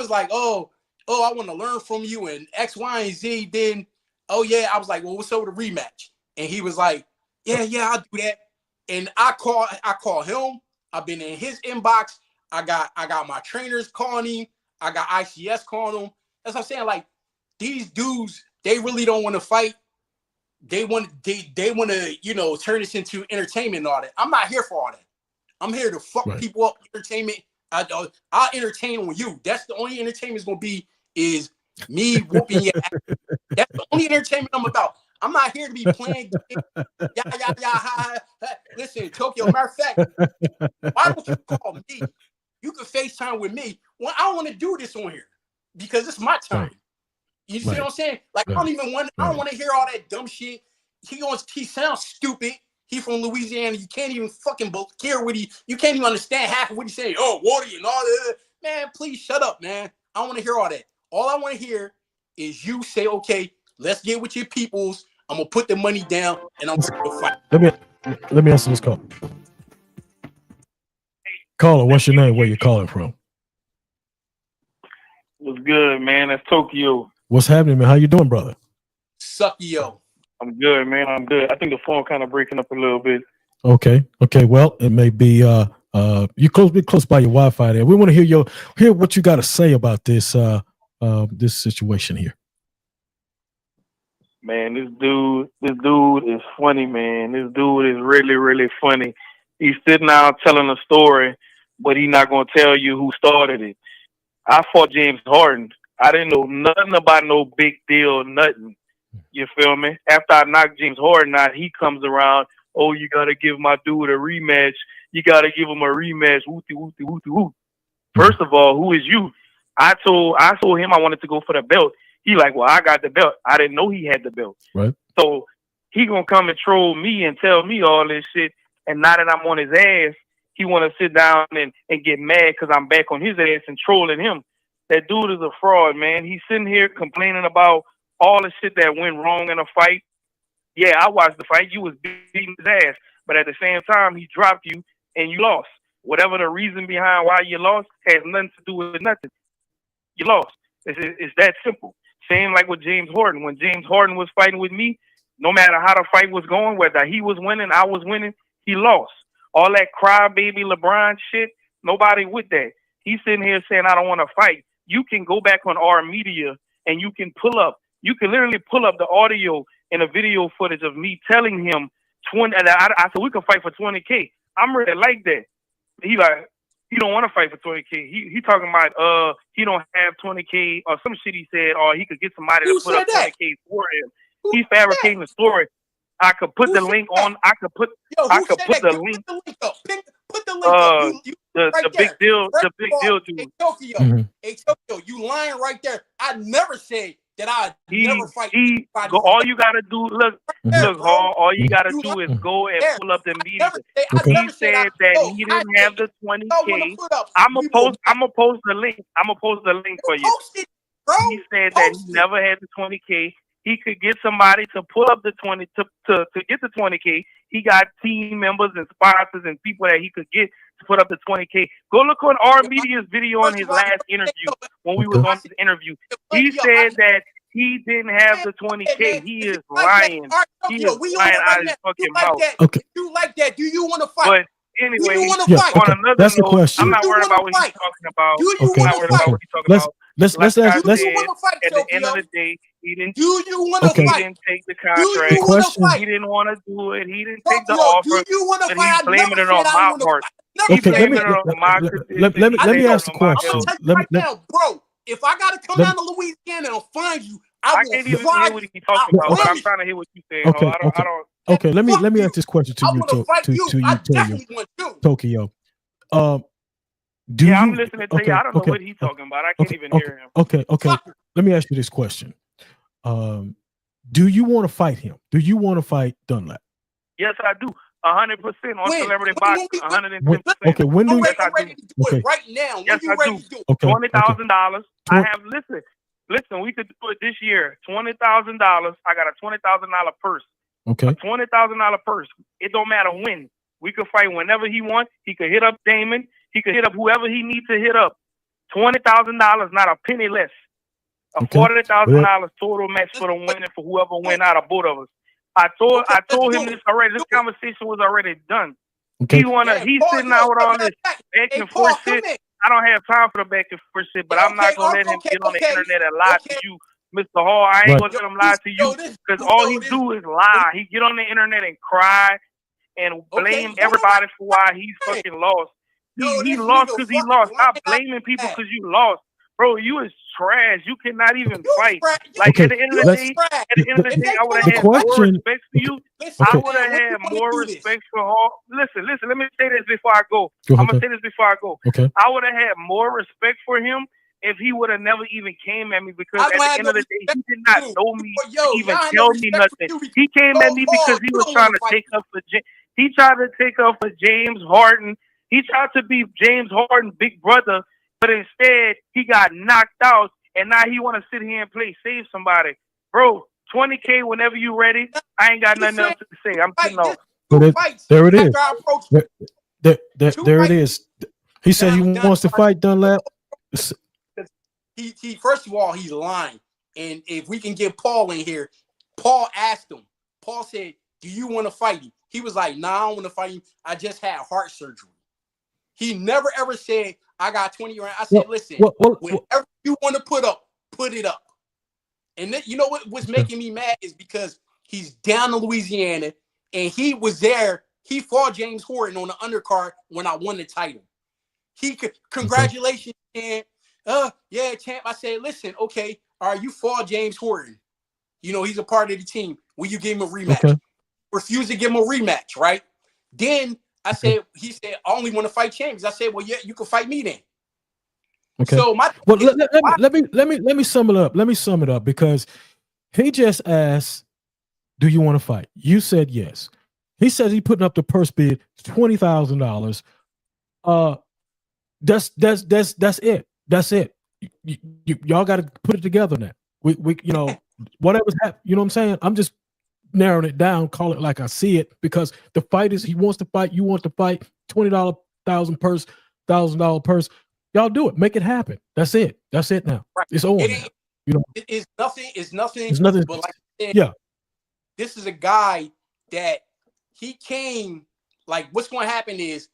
S1: like, oh, I want to learn from you and X, Y, and Z. Then, oh yeah, I was like, well, what's up with the rematch? And he was like, yeah, I'll do that. And I call him. I've been in his inbox. I got my trainers calling him. I got ICS calling him. That's what I'm saying. Like, these dudes, they really don't want to fight. They want to, turn this into entertainment and all that. I'm not here for all that. I'm here to fuck people up, entertainment. I'll entertain on you. That's the only entertainment is gonna be is me whooping your ass. That's the only entertainment I'm about. I'm not here to be playing. Listen, Tokyo. Matter of fact, why don't you call me? You can FaceTime with me. Well, I don't want to do this on here because it's my time. You see what I'm saying? Like, I don't even want. I don't want to hear all that dumb shit. He sounds stupid. He from Louisiana. You can't even fucking care what you can't even understand half of what he's saying. Oh, Wardy and all that. Man, please shut up, man. I don't want to hear all that. All I want to hear is you say, okay, let's get with your peoples. I'm gonna put the money down and I'm gonna fight.
S4: Let me answer this call. Caller, what's your name? Where you calling from?
S6: What's good, man? That's Tokyo.
S4: What's happening, man? How you doing, brother?
S1: Suck yo.
S6: I'm good, man. I'm good. I think the phone kind of breaking up a little bit.
S4: Okay. Well, it may be you close by your Wi-Fi there. We want to hear what you got to say about this this situation here.
S6: Man, this dude is funny, man. This dude is really, really funny. He's sitting out telling a story, but he's not gonna tell you who started it. I fought James Harden. I didn't know nothing about no big deal, nothing. You feel me? After I knocked James Harden out, he comes around, oh, you got to give my dude a rematch. You got to give him a rematch. Wooty. First of all, who is you? I told him I wanted to go for the belt. He like, well, I got the belt. I didn't know he had the belt.
S4: Right.
S6: So he going to come and troll me and tell me all this shit. And now that I'm on his ass, he want to sit down and get mad because I'm back on his ass and trolling him. That dude is a fraud, man. He's sitting here complaining about all the shit that went wrong in a fight. Yeah, I watched the fight. You was beating his ass. But at the same time, he dropped you and you lost. Whatever the reason behind why you lost has nothing to do with nothing. You lost. It's that simple. Same like with James Harden. When James Harden was fighting with me, no matter how the fight was going, whether he was winning, I was winning, he lost. All that crybaby LeBron shit, nobody with that. He's sitting here saying, I don't want to fight. You can go back on our media and you can literally pull up the audio and the video footage of me telling him I said, we can fight for $20K. I'm really like that. He like, he don't want to fight for $20K. He talking about he don't have $20K or some shit he said, or he could get somebody to put up $20K for him. He's fabricating the story. I could put
S1: Who
S6: the
S1: said
S6: link
S1: that?
S6: on. I could put
S1: Yo,
S6: I
S1: who
S6: could
S1: said
S6: put
S1: that?
S6: the link.
S1: Put the link up. Put the link up. You
S6: The
S1: right
S6: big
S1: there.
S6: deal
S1: First
S6: the big
S1: of all,
S6: deal
S1: hey
S6: dude.
S1: Tokyo,
S4: Mhm.
S1: hey Tokyo, you lying right there. I never said that I never fight
S6: He
S1: anybody
S6: go.
S1: from
S6: All you gotta do, look,
S1: there,
S6: look,
S1: bro.
S6: Hall. All you gotta
S1: You
S6: do is
S1: lying
S6: go and
S1: there.
S6: pull up the
S1: I
S6: media.
S4: Okay.
S6: He said that
S1: yo,
S6: he
S1: I
S6: didn't have
S1: said
S6: the
S1: y'all want
S6: 20K.
S1: to put up.
S6: I'm
S1: We will
S6: gonna post the link. I'm gonna post the link for you.
S1: post it, bro.
S6: He said that he
S1: Post it.
S6: never had the 20K. He could get somebody to pull up the 20 to get the 20K. He got team members and sponsors and people that he could get to put up the 20K. Go look on our media's video on
S1: First
S6: his
S1: of all,
S6: last interview when we
S4: Okay.
S6: was on his interview. He said that he didn't have the 20K. He is lying. He is
S1: we
S6: lying
S1: on it
S6: out
S1: right
S6: his
S1: now. You
S6: fucking
S1: like
S6: mouth.
S1: that?
S4: Okay.
S1: If you like that, do you want to fight?
S6: But
S1: Do you
S6: anyway,
S1: want to
S4: Yeah.
S1: fight?
S6: on
S4: Okay.
S6: another
S4: That's the
S6: note,
S4: question.
S6: I'm not
S1: Do you
S6: worried
S1: wanna
S6: about what he's
S1: fight?
S6: talking about.
S1: Do you
S6: I'm
S4: Okay.
S6: not
S1: want
S6: worried
S1: to
S6: about
S1: fight?
S6: what he's talking
S4: Let's
S6: about.
S4: let's
S6: Like
S4: let's
S6: I
S1: Do you
S6: said,
S1: want to fight,
S6: at the end of
S1: Tokyo?
S6: the day, he didn't
S1: Do you want to
S4: Okay.
S6: he
S1: fight?
S6: didn't take the
S1: Do you
S6: contract.
S1: want to
S4: question.
S1: fight?
S6: He didn't want to do it. He didn't take the
S1: Tokyo, do
S6: offer,
S1: you want to
S6: but
S1: fight?
S6: he's
S1: I
S6: blaming
S1: never
S6: it
S1: said
S6: on
S1: I
S6: my
S1: want to
S6: part.
S1: fight. Never
S6: He's
S4: Okay.
S1: said
S6: blaming
S1: that.
S6: it on my condition.
S4: Let
S6: He's
S4: me
S6: blaming
S4: ask
S6: it
S4: the
S6: on my
S1: I'm
S4: question.
S6: health.
S1: gonna tell you
S4: Let me
S1: right now, bro. If I gotta come
S4: let
S1: down to Louisiana and find you, I
S6: I
S1: will
S6: can't even
S1: fly
S6: hear
S1: you.
S6: what he's
S1: I
S6: talking about, but I'm
S1: promise.
S6: trying to hear what you're saying.
S4: okay.
S6: I
S4: Okay.
S6: don't.
S4: Okay. Let
S1: Fuck
S4: me
S1: you.
S4: ask this question to
S1: I
S4: you,
S1: want to fight you. I
S4: Tokyo.
S1: definitely want you.
S4: Tokyo. Do
S6: Yeah, I'm
S4: you?
S6: listening to you.
S4: Okay.
S6: I don't know
S4: Okay.
S6: what he's talking about. I can't
S4: Okay.
S6: even
S4: Okay.
S6: hear him.
S4: Okay. Okay.
S1: Fuck you.
S4: Let me ask you this question. Do you want to fight him? Do you want to fight Dunlap?
S6: Yes, I do. 100% on
S1: When?
S6: Celebrity
S1: When
S6: Boxing.
S1: we-
S6: 110%.
S4: Okay. When do
S1: I'm
S4: you?
S1: ready,
S6: Yes, I
S1: I'm ready
S6: do.
S1: to do
S4: Okay.
S1: it right now. When
S6: Yes,
S1: you
S6: I
S1: ready
S6: do.
S1: to do it?
S4: Okay.
S6: $20,000. I
S4: Twen-
S6: have listen. We could do it this year. $20,000. I got a $20,000 purse.
S4: Okay.
S6: A $20,000 purse. It don't matter when. We could fight whenever he wants. He could hit up Damon. He could hit up whoever he needs to hit up. $20,000, not a penny less. A
S4: Okay.
S6: $40,000 total match for the winner for whoever win out of both of us. I told him this already. This conversation was already done.
S4: Okay.
S6: He's sitting out with all this back and forth shit. I don't have time for the back and forth shit, but I'm not gonna let him get on the internet and lie to you, Mr. Hall. I ain't gonna let him lie to you because all he do is lie. He get on the internet and cry and blame everybody for why he's fucking lost. He lost because he lost. Stop blaming people because you lost. Bro, you is trash. You cannot even fight. Like
S4: Okay,
S6: at the end of the day, I would have had more respect for you. I would have had more respect for Hall. Listen. Let me say this before I go. I'm gonna say this before I go.
S4: Okay.
S6: I would have had more respect for him if he would have never even came at me because at the end of the day, he did not know me to even tell me nothing. He came at me because he was trying to take up for. He tried to take up for James Harden. He tried to be James Harden's big brother. But instead, he got knocked out, and now he want to sit here and play save somebody. Bro, $20K whenever you ready. I ain't got nothing else to say. I'm getting off.
S4: There it is. There it is. He said he wants to fight Dunlap.
S1: He first of all, he's lying. And if we can get Paul in here, Paul asked him. Paul said, "Do you want to fight him?" He was like, "Nah, I don't want to fight him. I just had heart surgery." He never ever said, "I got 20 grand." I said, "Listen, whenever you want to put up, put it up." And then, you know what's making me mad is because he's down in Louisiana and he was there. He fought James Harden on the undercard when I won the title. He could congratulations, champ. Yeah, champ. I said, "Listen, okay, all right, you fought James Harden. You know, he's a part of the team. Will you give him a rematch?"
S4: Okay.
S1: Refused to give him a rematch, right? Then he said, "I only want to fight champions." I said, "Well, yeah, you can fight me then."
S4: Okay.
S1: So
S4: let me sum it up. Let me sum it up because he just asked, "Do you want to fight?" You said yes. He says he putting up the purse bid $20,000. That's it. That's it. Y'all got to put it together now. We whatever's happening. You know what I'm saying? I'm just narrowing it down, call it like I see it, because the fight is he wants to fight, you want to fight, $20,000 purse, $1,000 purse. Y'all do it, make it happen. That's it. That's it now. Right. It's on. You know,
S1: it's nothing. It's nothing.
S4: It's nothing.
S1: But like I said,
S4: yeah,
S1: this is a guy that he came. Like, what's going to happen is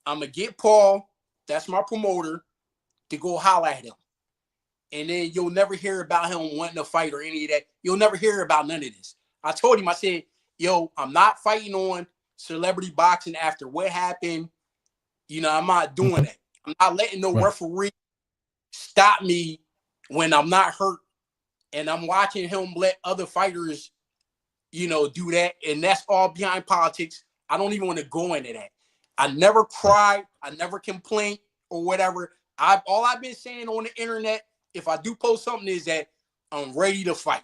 S1: I'm gonna get Paul. That's my promoter to go holler at him, and then you'll never hear about him wanting to fight or any of that. You'll never hear about none of this. I told him, I said, "Yo, I'm not fighting on celebrity boxing after what happened. You know, I'm not doing that. I'm not letting no referee stop me when I'm not hurt, and I'm watching him let other fighters do that. And that's all behind politics. I don't even want to go into that. I never cried. I never complained or whatever. All I've been saying on the internet, if I do post something, is that I'm ready to fight.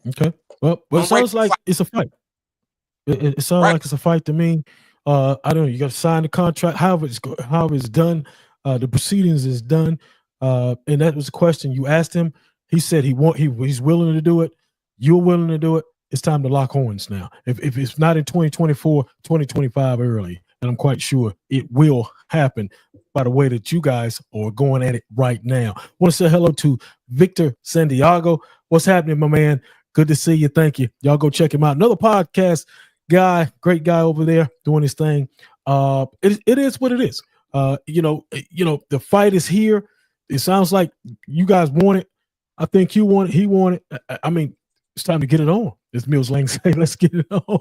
S4: Okay. Well, it sounds like it's a fight. It sounds like it's a fight to me. I don't know. You got to sign the contract. However it's done, the proceedings is done. And that was the question you asked him. He said he's willing to do it. You're willing to do it. It's time to lock horns now. If it's not in 2024, 2025 early, and I'm quite sure it will happen by the way that you guys are going at it right now. I want to say hello to Victor Santiago. What's happening, my man? Good to see you. Thank you. Y'all go check him out. Another podcast guy, great guy over there doing his thing. It is what it is. The fight is here. It sounds like you guys want it. I think you want it. He want it. I mean, it's time to get it on. As Mills Lang say, let's get it on.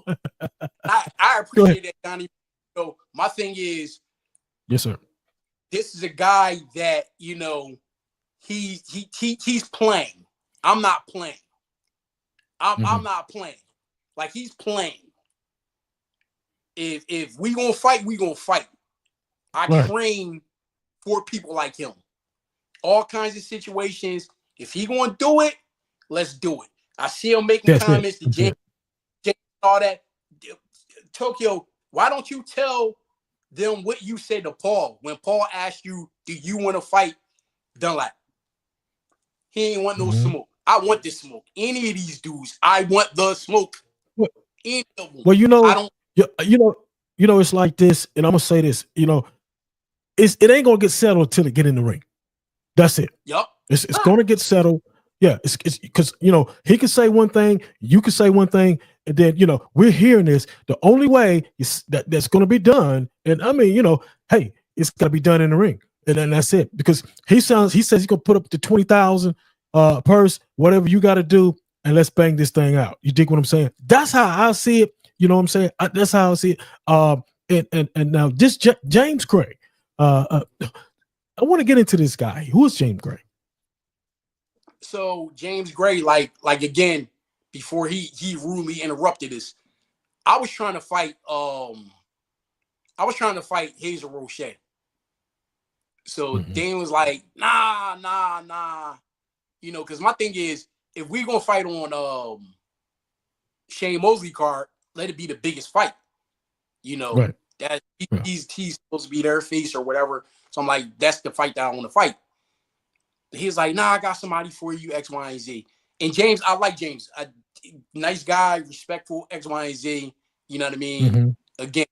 S1: I appreciate that, Donnie. So my thing is,
S4: yes, sir.
S1: This is a guy that he's playing. I'm not playing. I'm not playing. Like, he's playing. If we gonna fight, we gonna fight. I train for people like him. All kinds of situations. If he gonna do it, let's do it. I see him making comments to James, all that. Tokyo, why don't you tell them what you said to Paul when Paul asked you, do you want to fight Dunlap? He ain't want no smoke. I want this smoke. Any of these dudes, I want the smoke. Any of them.
S4: Well, I don't. It's like this, and I'm gonna say this. It ain't gonna get settled until it get in the ring. That's it.
S1: Yep.
S4: It's gonna get settled. Yeah, it's because he could say one thing, you could say one thing, and then we're hearing this. The only way that's gonna be done, and I mean, hey, it's gotta be done in the ring, and then that's it. Because he says he's gonna put up the 20,000 purse, whatever you got to do, and let's bang this thing out. You dig what I'm saying? That's how I see it. You know what I'm saying? That's how I see it. And now this James Gray. I want to get into this guy. Who is James Gray?
S1: So James Gray, like again, before he rudely interrupted us, I was trying to fight Hazel Roche. So Dane was like, nah. Because my thing is, if we're gonna fight on Shane Mosley card, let it be the biggest fight. That he's supposed to be their face or whatever. So I'm like, that's the fight that I want to fight. He's like, nah, I got somebody for you, X, Y, and Z. And James, I like James. Nice guy, respectful, X, Y, and Z. You know what I mean? Again,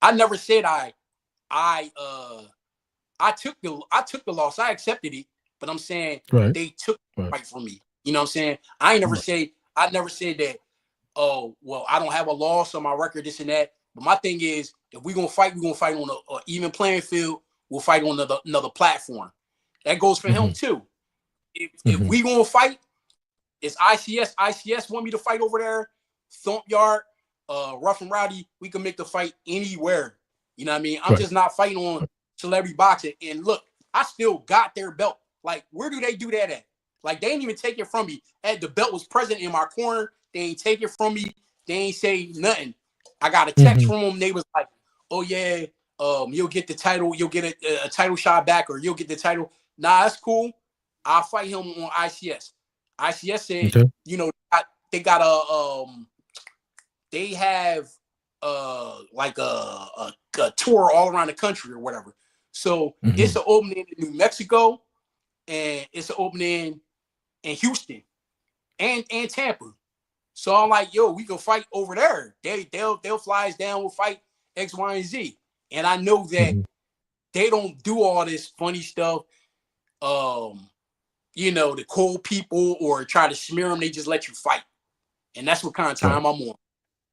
S1: I never said I took the loss. I accepted it, but I'm saying they took the fight from me. You know what I'm saying? I never said that, oh, well, I don't have a loss on my record, this and that. But my thing is, if we're going to fight, we're going to fight on an even playing field. We'll fight on another platform. That goes for him, too. If we going to fight, it's ICS. ICS want me to fight over there. Thump Yard, Rough and Rowdy, we can make the fight anywhere. You know what I mean? I'm just not fighting on Celebrity Boxing. And look, I still got their belt. Like, where do they do that at? Like, they didn't even take it from me. The belt was present in my corner. They ain't take it from me. They ain't say nothing. I got a text from them. They was like, oh, yeah, you'll get the title. You'll get a title shot back, or you'll get the title. Nah, that's cool. I'll fight him on ICS. ICS said, they got they have like a tour all around the country or whatever. So it's an opening in New Mexico, and it's an opening in Houston and Tampa. So I'm like, yo, we can fight over there. They'll fly us down. We'll fight X, Y, and Z. And I know that they don't do all this funny stuff. The cold people or try to smear them. They just let you fight. And that's what kind of time I'm on.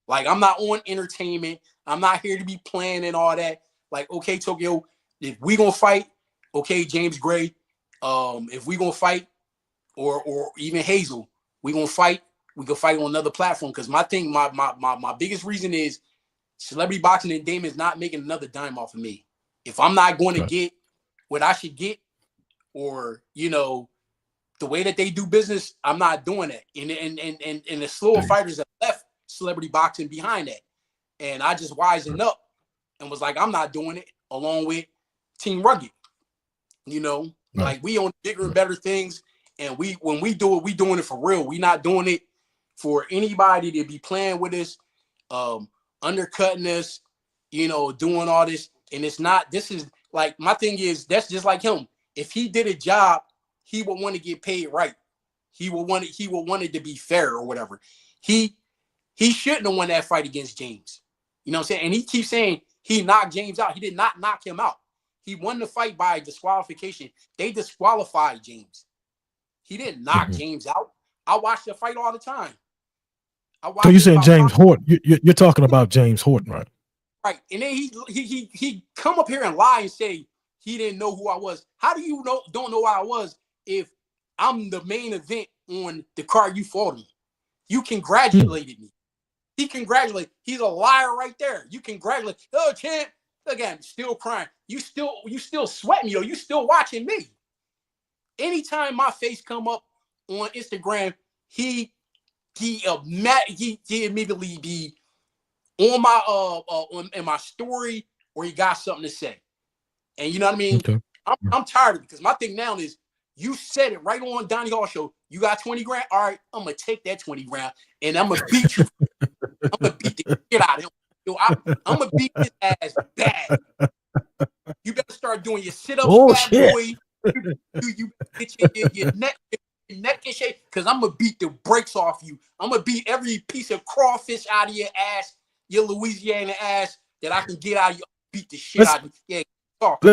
S1: Like, I'm not on entertainment. I'm not here to be playing and all that. Like, okay, Tokyo, if we gonna fight, okay, James Gray, if we gonna fight, or even Hazel, we gonna fight. We can fight on another platform. Because my thing, my biggest reason is Celebrity Boxing and Damon's not making another dime off of me. If I'm not going to get what I should get, or the way that they do business, I'm not doing that. And the slower fighters that left celebrity boxing behind that. And I just wisened up and was like, I'm not doing it, along with Team Rugged. Like we on bigger and better things. And when we do it, we doing it for real. We not doing it for anybody to be playing with us, undercutting us, doing all this. And it's not, this is like, my thing is, that's just like him. If he did a job, he would want to get paid right. He would want it to be fair or whatever. He shouldn't have won that fight against James. You know what I'm saying? And he keeps saying he knocked James out. He did not knock him out. He won the fight by disqualification. They disqualified James. He didn't knock James out. I watch the fight all the time.
S4: So you're saying James Horton? You're talking about James Horton, right?
S1: Right. And then he come up here and lie and say he didn't know who I was. How do you don't know who I was if I'm the main event on the card you fought me? You congratulated me. He congratulated. He's a liar right there. You congratulate. Oh, champ. Again, still crying. You still sweating me, or you still watching me. Anytime my face come up on Instagram, he immediately be on my in my story, or he got something to say. And you know what I mean? Okay. I'm tired of it, because my thing now is, you said it right on Donnie Hall show. You got 20 grand. All right, I'm gonna take that 20 grand and I'm gonna beat you. I'm gonna beat the shit out of him. Yo, I'm gonna beat his ass bad. You better start doing your sit-ups, bad boy. You get your neck and shake, because I'm gonna beat the brakes off you. I'm gonna beat every piece of crawfish out of your ass, your Louisiana ass, that I can get out of you. Beat the shit out of you. Yeah, talk.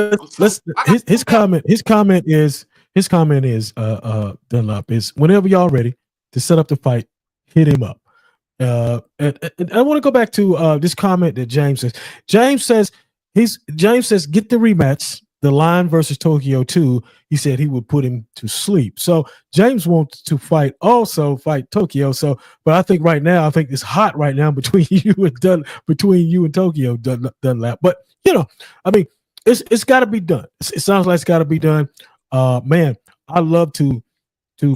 S4: His comment is Dunlap, is whenever y'all ready to set up the fight, hit him up. And I want to go back to this comment that James says. James says get the rematch, the Lion versus Tokyo 2. He said he would put him to sleep. So James wants to fight Tokyo. So, but I think right now, it's hot right now between you and Tokyo Dunlap. But it's got to be done. It sounds like it's got to be done. Man, I love to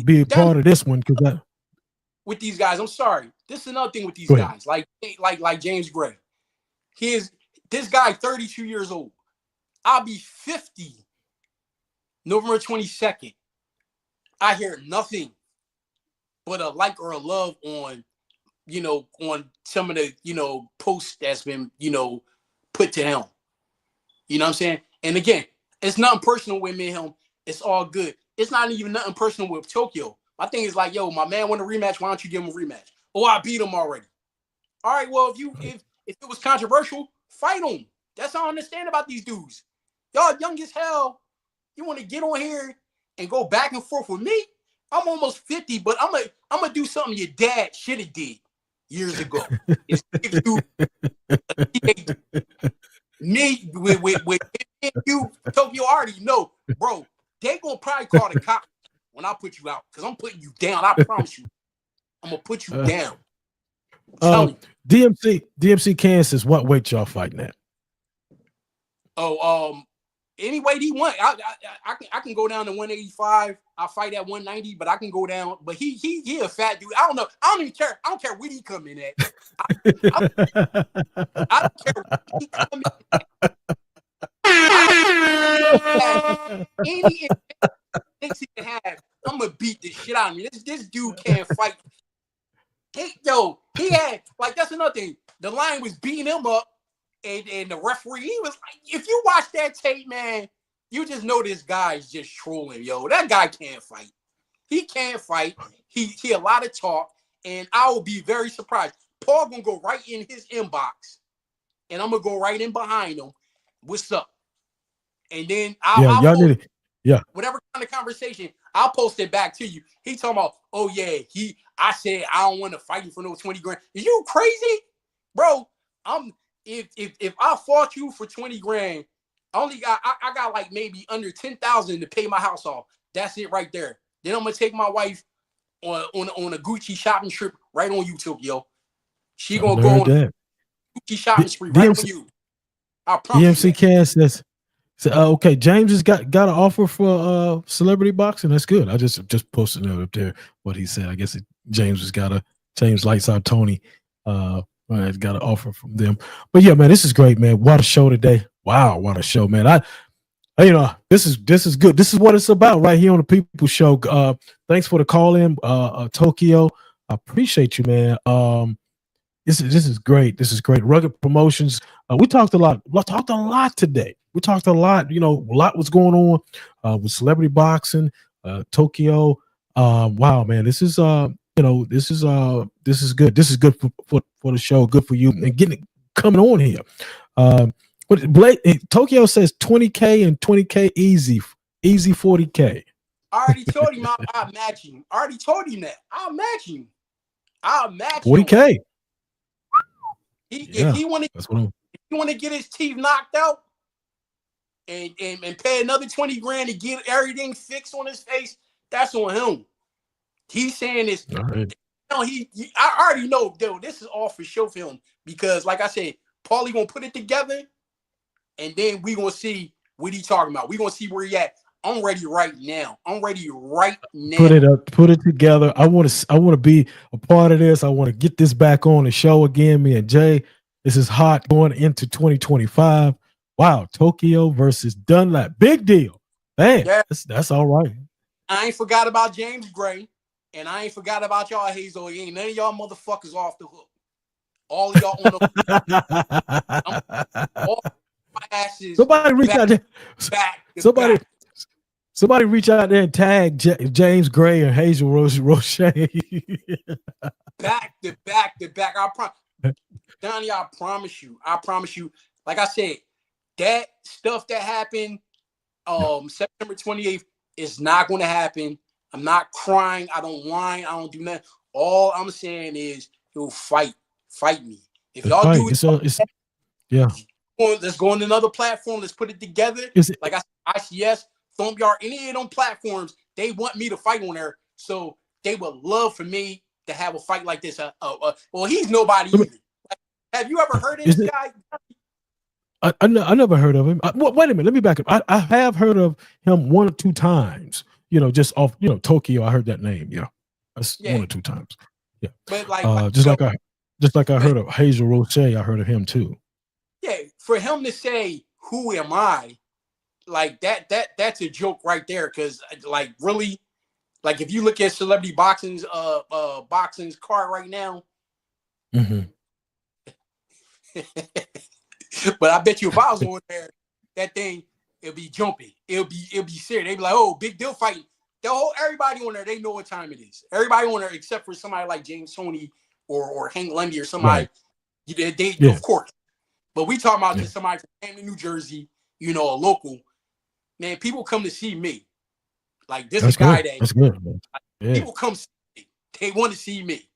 S4: be a part of this one, because
S1: with these guys, I'm sorry. This is another thing with these guys, like James Gray. This guy, 32 years old. I'll be 50 November 22nd. I hear nothing but a like or a love on some of the, posts that's been, put to him. You know what I'm saying? And again, it's nothing personal with me and him. It's all good. It's not even nothing personal with Tokyo. My thing is like, yo, my man want a rematch. Why don't you give him a rematch? Oh, I beat him already. All right, well, if it was controversial, fight him. That's all I understand about these dudes. Y'all young as hell. You want to get on here and go back and forth with me? I'm almost 50, but I'm gonna do something your dad should have did years ago. It's give you me with you, Tokyo, already know, bro. They gonna probably call the cops when I put you out, because I'm putting you down. I promise you, I'm gonna put you down.
S4: DMC Kansas, what weight y'all fighting at?
S1: Any weight he want. I can go down to 185. I fight at 190, but I can go down. But he a fat dude. I don't know. I don't even care. I don't care where he come in at. I don't care where he come in at. Any things he can have, I'm gonna beat the shit out of me. This dude can't fight. He had, like, that's another thing. The Lion was beating him up, and the referee, he was like, if you watch that tape, man, you just know this guy is just trolling, yo. That guy can't fight. He can't fight. He a lot of talk, and I will be very surprised. Paul gonna go right in his inbox, and I'm gonna go right in behind him. What's up? And then whatever kind of conversation, I'll post it back to you. He talking about, oh yeah, I said I don't want to fight you for no 20 grand. Are you crazy? Bro, if I fought you for 20 grand, I got like maybe under 10,000 to pay my house off. That's it right there. Then I'm gonna take my wife on a Gucci shopping trip right on YouTube, yo. She gonna go on a Gucci shopping spree right on you. I promise.
S4: DMC Cass So, okay, James has got an offer for celebrity boxing. That's good. I just posted it up there what he said. I guess James has got James Lights Out Tony has got an offer from them. But yeah, man, this is great, man. What a show today. Wow, what a show, man. This is good. This is what it's about right here on the People Show. Thanks for the call in, Tokyo. I appreciate you, man. This is great. This is great. Rugged Promotions. We talked a lot. Today. We talked a lot. A lot was going on with celebrity boxing, Tokyo. Wow, man, this is this is good. This is good for the show. Good for you and coming on here. Tokyo says 20K and 20K easy 40K.
S1: I already told him I'll match him. I already told him that. I'll match him.
S4: 40K.
S1: If he want to get his teeth knocked out and pay another 20 grand to get everything fixed on his face, that's on him. He's saying this. Right. I already know, though, this is all for show for him because, like I said, Paulie gonna put it together, and then we gonna see what he talking about. We gonna see where he at. I'm ready right now.
S4: Put it up, put it together. I want to be a part of this. I want to get this back on the show again. Me and Jay. This is hot going into 2025. Wow, Tokyo versus Dunlap. Big deal. Man, yeah. That's all right.
S1: I ain't forgot about James Gray, and I ain't forgot about y'all Hazel. Ain't none of y'all motherfuckers off the hook. All of y'all on the all my asses.
S4: Somebody reach out there. Somebody reach out there and tag James Gray and Hazel Roche.
S1: Back to back. Donnie, I promise you. Like I said, that stuff that happened September 28th is not going to happen. I'm not crying. I don't whine. I don't do nothing. All I'm saying is he'll fight me. If y'all do it, let's go on another platform. Let's put it together. Like I ICS, Thumb Yard, any of them platforms, they want me to fight on there. So they would love for me to have a fight like this. Well, he's nobody either. Have you ever heard of this guy?
S4: I never heard of him. Wait a minute. Let me back up. I have heard of him one or two times. Just off, Tokyo. I heard that name. Yeah, that's one or two times. Yeah,
S1: but
S4: just like I heard of Hazel Roche. I heard of him too.
S1: Yeah, for him to say, "Who am I?" Like that's a joke right there. Because really, if you look at celebrity boxing's card right now.
S4: Mm-hmm.
S1: But I bet you if I was on there, that thing it'll be jumping. It'll be serious. They'd be like, "Oh, big deal fighting." Everybody on there, they know what time it is. Everybody on there, except for somebody like James Toney or Hank Lundy or somebody. Right. They of course. But we talking about just somebody from Hampton, New Jersey, a local. Man, people come to see me. Like this is a guy
S4: that's good, man.
S1: Yeah. People come see me. They want to see me.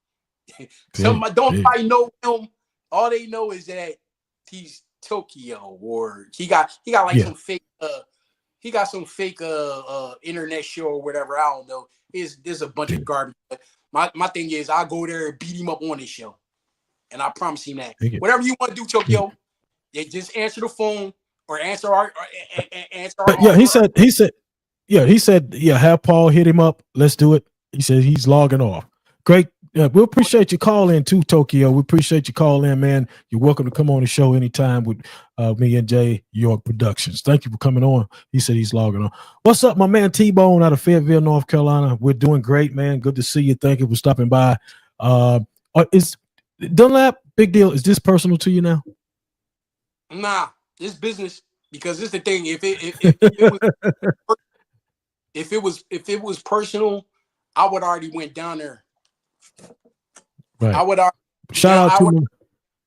S1: Somebody don't probably know him. All they know is that he's Tokyo, or he got some fake he got some fake internet show or whatever. I don't know. There's a bunch of garbage. But my thing is I'll go there and beat him up on this show. And I promise him that. Whatever you want to do, Tokyo, they just answer the phone or answer our
S4: he said, have Paul hit him up. Let's do it. He said he's logging off. Great. Yeah, we appreciate you calling too, Tokyo. We appreciate you calling, man. You're welcome to come on the show anytime with me and Jay York Productions. Thank you for coming on. He said he's logging on. What's up, my man T-Bone out of Fayetteville, North Carolina? We're doing great, man. Good to see you. Thank you for stopping by. Is Dunlap, big deal? Is this personal to you now?
S1: Nah, it's business because this is the thing. If it was personal, I would already went down there.
S4: Right.
S1: I would
S4: shout out to him.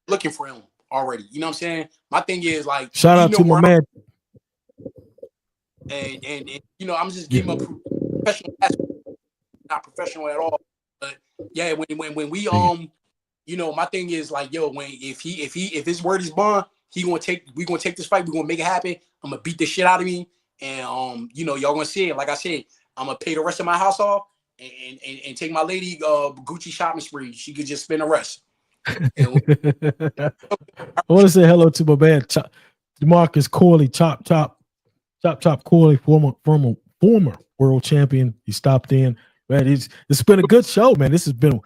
S1: Looking for him already. You know what I'm saying? My thing is
S4: shout out to my man.
S1: And I'm just giving him a professional aspect. Not professional at all. But yeah, when we my thing is if his word is bond, we gonna take this fight, we're gonna make it happen. I'm gonna beat the shit out of him. And y'all gonna see it. Like I said, I'm gonna pay the rest of my house off. And take my lady Gucci shopping spree. She could just spend the rest.
S4: I want to say hello to my man Demarcus Corley, Chop. Chop Corley, former world champion. He stopped in. Man, it's been a good show, man. This has been a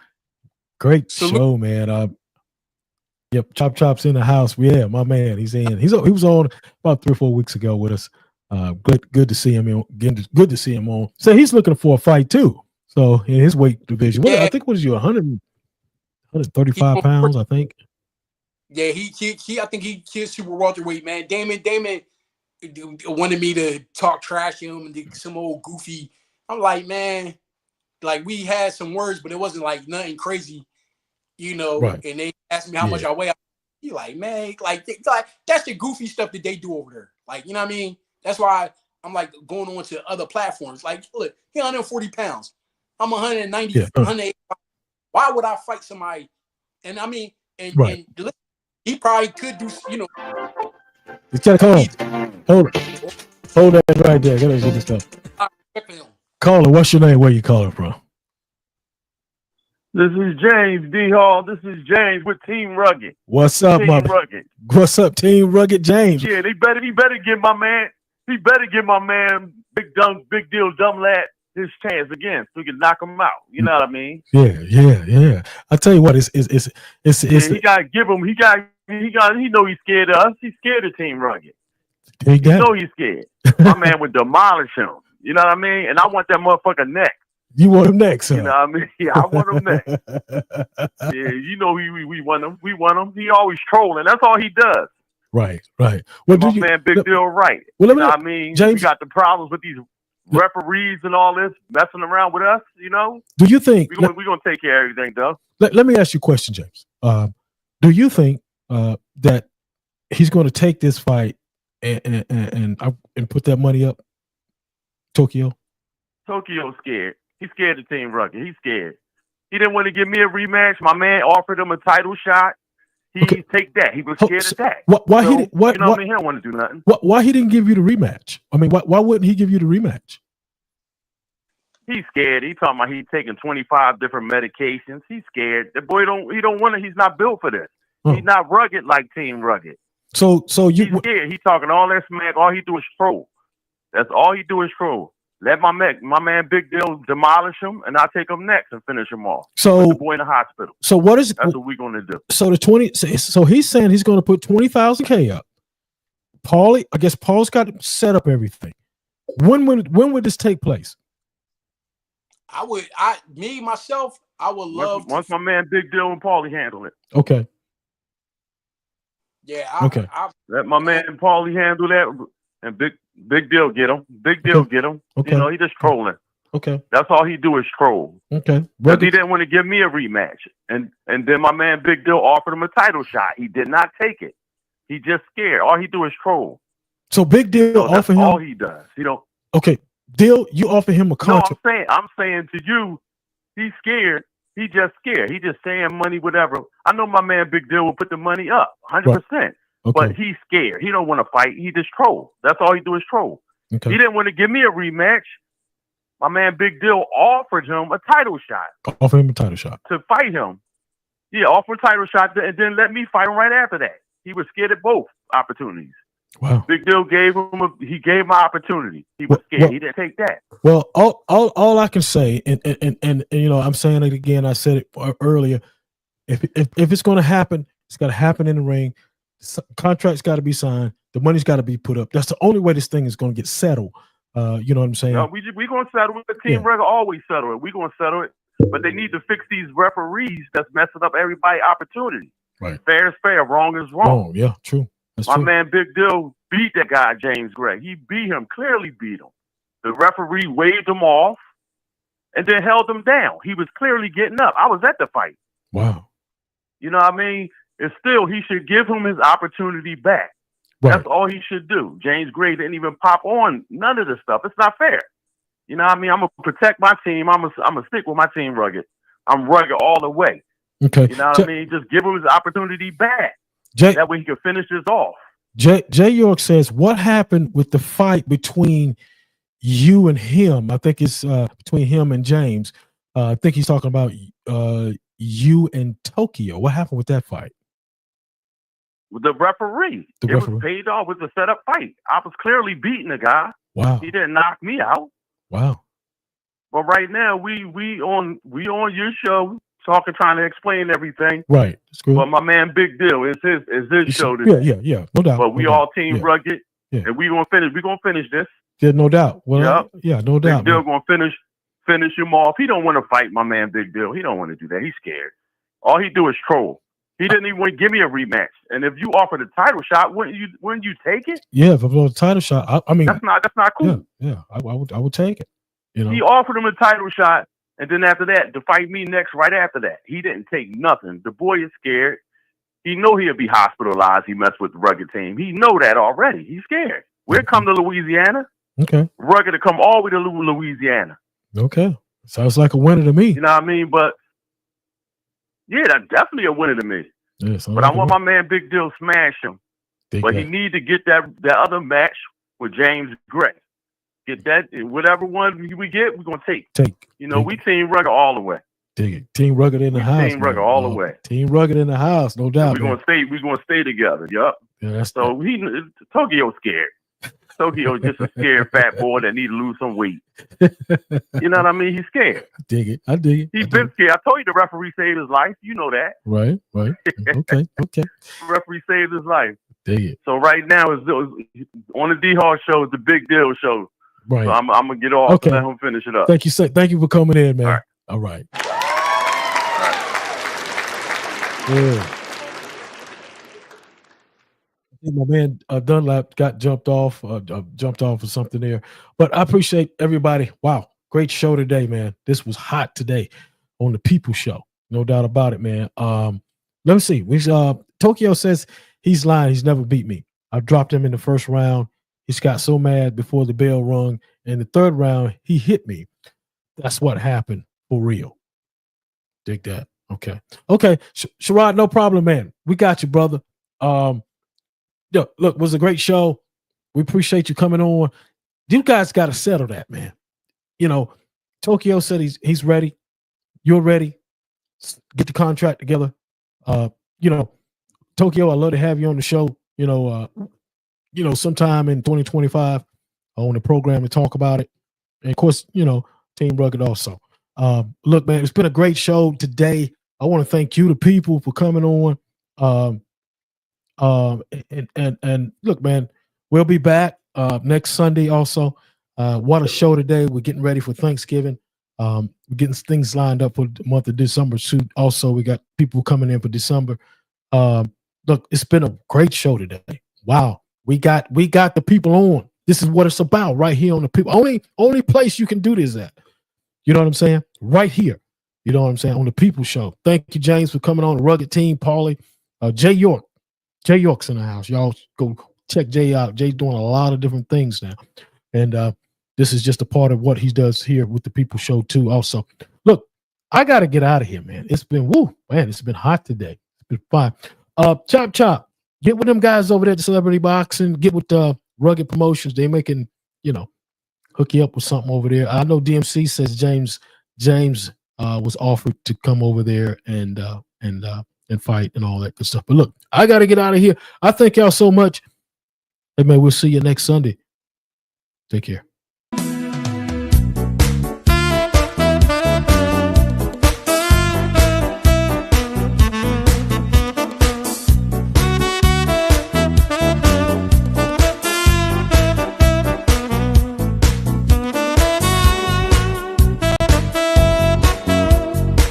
S4: great show, man. Yep, Chop's in the house. Yeah, my man, he's in. He was on about 3 or 4 weeks ago with us. Good to see him. Good to see him on. So he's looking for a fight too. So in his weight division, I think what is you 135 pounds? I think.
S1: Yeah, he I think he killed super welterweight, man. Damon wanted me to talk trash to him and do some old goofy. I'm like, man, like we had some words, but it wasn't like nothing crazy,
S4: Right.
S1: And they asked me how much I weigh. You like, man, like that's the goofy stuff that they do over there. Like, you know what I mean? That's why I'm like going on to other platforms. Like, look, he's 140 pounds. I'm 190, 185. Why would I fight somebody? And I mean, and he probably could do,
S4: You gotta call him. Hold that right there. Gotta get this stuff. Caller, what's your name? Where you calling from?
S7: This is James D. Hall. This is James with Team Rugged.
S4: What's up,
S7: Rugged?
S4: What's up, Team Rugged James?
S7: Yeah, he better give my man. He better give my man Big Deal Dunlap his chance again, so we can knock him out. You know what I mean?
S4: Yeah. I tell you what, it's
S7: he gotta give him. He know he's scared of us. He's scared of Team Rugged.
S4: He
S7: know he's scared. My man would demolish him. You know what I mean? And I want that motherfucker next.
S4: You want him next, huh?
S7: You know what I mean? Yeah, I want him next. Yeah, we want him. We want him. He always trolling. That's all he does.
S4: Right.
S7: Well, my man Big Deal right.
S4: Well,
S7: you know what I mean? James, we got the problems with these referees and all this messing around with us,
S4: Do you think
S7: we're gonna take care of everything, though?
S4: Let me ask you a question, James. Do you think that he's going to take this fight and put that money up? Tokyo's
S7: scared. He's scared of Team Rugged. He's scared. He didn't want to give me a rematch. My man offered him a title shot. He take that. He was scared of that. He don't want to do nothing.
S4: Why he didn't give you the rematch? I mean, why wouldn't he give you the rematch?
S7: He's scared. He talking about he's taking 25 different medications. He's scared. The boy don't want to. He's not built for this. He's not rugged like Team Rugged.
S4: So
S7: he's scared. He's talking all that smack. All he do is troll. That's all he do is troll. Let my man Big Deal demolish him, and I'll take him next and finish him off.
S4: So
S7: put the boy in the hospital.
S4: So that's
S7: what we're gonna do.
S4: So So he's saying he's going to put 20,000 up. I guess Paul's got to set up everything. When would this take place?
S1: I would love
S7: once my man Big Deal and Paulie handle it.
S4: Okay.
S1: Yeah.
S7: Let my man Paulie handle that, and Big Deal get him. Big Deal get him.
S4: Okay.
S7: He just trolling.
S4: Okay.
S7: That's all he do is troll.
S4: Okay.
S7: Because he didn't want to give me a rematch, and then my man Big Deal offered him a title shot. He did not take it. He just scared. All he do is troll.
S4: So Big Deal offer him.
S7: All he does.
S4: Okay. Deal. You offer him a contract.
S7: No, I'm saying to you, he's scared. He just scared. He just saying money, whatever. I know my man Big Deal will put the money up, 100%.
S4: Okay.
S7: But he's scared. He don't want to fight. He just troll. That's all he do is troll.
S4: Okay.
S7: He didn't want to give me a rematch. My man Big Deal offered him a title shot.
S4: Offer him a title shot
S7: to fight him. Yeah, offer a title shot and then let me fight him right after that. He was scared of both opportunities.
S4: Wow.
S7: Big Deal gave my opportunity. He was scared. He didn't take that.
S4: Well, all I can say, and I'm saying it again. I said it earlier. If it's going to happen, it's got to happen in the ring. Contract's got to be signed. The money's got to be put up. That's the only way this thing is going to get settled. You know what I'm saying?
S7: No, we're going to settle it. Team Rugged always settle it. We're going to settle it. But they need to fix these referees that's messing up everybody's opportunity.
S4: Right.
S7: Fair is fair. Wrong is wrong.
S4: Yeah, true. That's
S7: My
S4: true.
S7: man Big Deal beat that guy, James Gray. He beat him, clearly beat him. The referee waved him off and then held him down. He was clearly getting up. I was at the fight.
S4: Wow.
S7: You know what I mean? And still, he should give him his opportunity back.
S4: Right.
S7: That's all he should do. James Gray didn't even pop on none of this stuff. It's not fair. You know what I mean? I'm going to protect my team. I'm going to stick with my team Rugged. I'm Rugged all the way.
S4: Okay.
S7: You know what I mean? Just give him his opportunity back. That way he can finish this off.
S4: Jay York says, what happened with the fight between you and him? I think it's between him and James. I think he's talking about you and Tokyo. What happened with that fight?
S7: The referee. Was paid off with a setup fight. I was clearly beating the guy.
S4: Wow.
S7: He didn't knock me out.
S4: Wow.
S7: But right now we on your show trying to explain everything.
S4: Right. It's good.
S7: But my man Big Deal is his show today.
S4: Yeah. No doubt.
S7: But we all Team Rugged. Yeah. And we're gonna finish this.
S4: Yeah, no doubt. Well, no doubt.
S7: Big Deal gonna finish him off. He don't want to fight my man Big Deal. He don't want to do that. He's scared. All he do is troll. He didn't even want to give me a rematch. And if you offer the title shot, wouldn't you take it?
S4: Yeah, if I want a title shot, I mean
S7: that's not cool.
S4: Yeah, I would take it. You know,
S7: he offered him a title shot, and then after that, to fight me next. Right after that, he didn't take nothing. The boy is scared. He know he'll be hospitalized. He messed with the Rugged team. He know that already. He's scared. We'll come to Louisiana.
S4: Okay.
S7: Rugged to come all the way to Louisiana.
S4: Okay. Sounds like a winner to me.
S7: You know what I mean? But yeah, that's definitely a winner to me.
S4: Yeah,
S7: but I want my man Big Deal smash him. But he need to get that other match with James Gray. Get that, whatever one we get, we're gonna take. You know, we Team Rugged all the way.
S4: Dig it. Team Rugged in the house.
S7: Team Rugged all the way.
S4: Team Rugged in the house, no doubt.
S7: We're gonna stay together. Yup.
S4: Yeah,
S7: so Tokyo's scared. Tokyo's just a scared fat boy that need to lose some weight. You know what I mean? He's scared.
S4: I dig it.
S7: He's been scared. I told you the referee saved his life. You know that.
S4: Right. Okay.
S7: The referee saved his life.
S4: Dig it.
S7: So right now is on the D-Hall show, is the Big Deal show.
S4: Right.
S7: So I'm gonna get off and let him finish it up.
S4: Thank you, sir. Thank you for coming in, man. All right. Yeah. I think my man Dunlap got jumped off or something there. But I appreciate everybody. Wow, great show today, man. This was hot today on the People Show. No doubt about it, man. Let me see. Tokyo says he's lying. He's never beat me. I dropped him in the first round. He got so mad before the bell rung. In the third round, he hit me. That's what happened for real. Dig that. Okay. Sherrod, no problem, man. We got you, brother. Look, it was a great show. We appreciate you coming on. You guys got to settle that, man. You know, Tokyo said he's ready. You're ready. Get the contract together. You know, Tokyo, I'd love to have you on the show. You know, sometime in 2025 on the program to talk about it. And of course, you know, Team Rugged also. Look, man, it's been a great show today. I want to thank you, the people, for coming on. And look, man, we'll be back next Sunday also. What a show today. We're getting ready for Thanksgiving. We're getting things lined up for the month of December. Also, we got people coming in for December. Look, it's been a great show today. Wow. We got the people on. This is what it's about right here on the People. Only place you can do this at. You know what I'm saying? Right here. You know what I'm saying? On the People Show. Thank you, James, for coming on. The Rugged team, Paulie, Jay York. Jay York's in the house. Y'all go check Jay out. Jay's doing a lot of different things now. And this is just a part of what he does here with the People Show too also. Look, I got to get out of here, man. It's been, it's been hot today. It's been fun. Chop. Get with them guys over there at the Celebrity Boxing. Get with Rugged Promotions. They making, hook you up with something over there. I know DMC says James was offered to come over there and fight and all that good stuff. But look, I got to get out of here. I thank y'all so much. Hey, man, we'll see you next Sunday. Take care.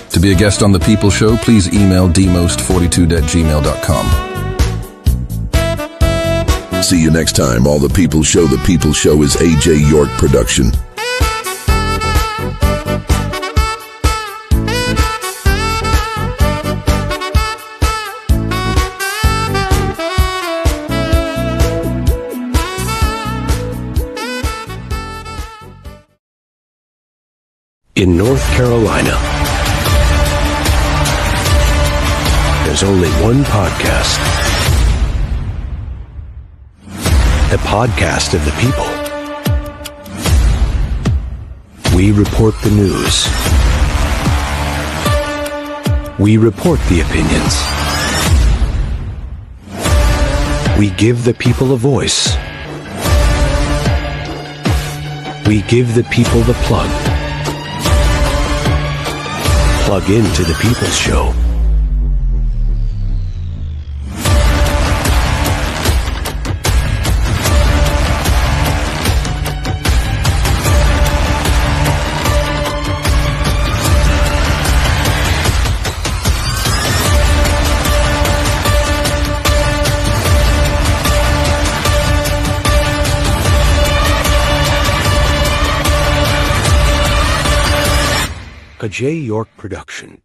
S8: To be a guest on The People Show, please email dmost42@gmail.com.
S9: See you next time. All The People Show. The People Show is AJ York production.
S3: In North Carolina, there's only one podcast. A podcast of the people. We report the news. We report the opinions. We give the people a voice. We give the people the plug. Plug into the People's Show. A J. York production.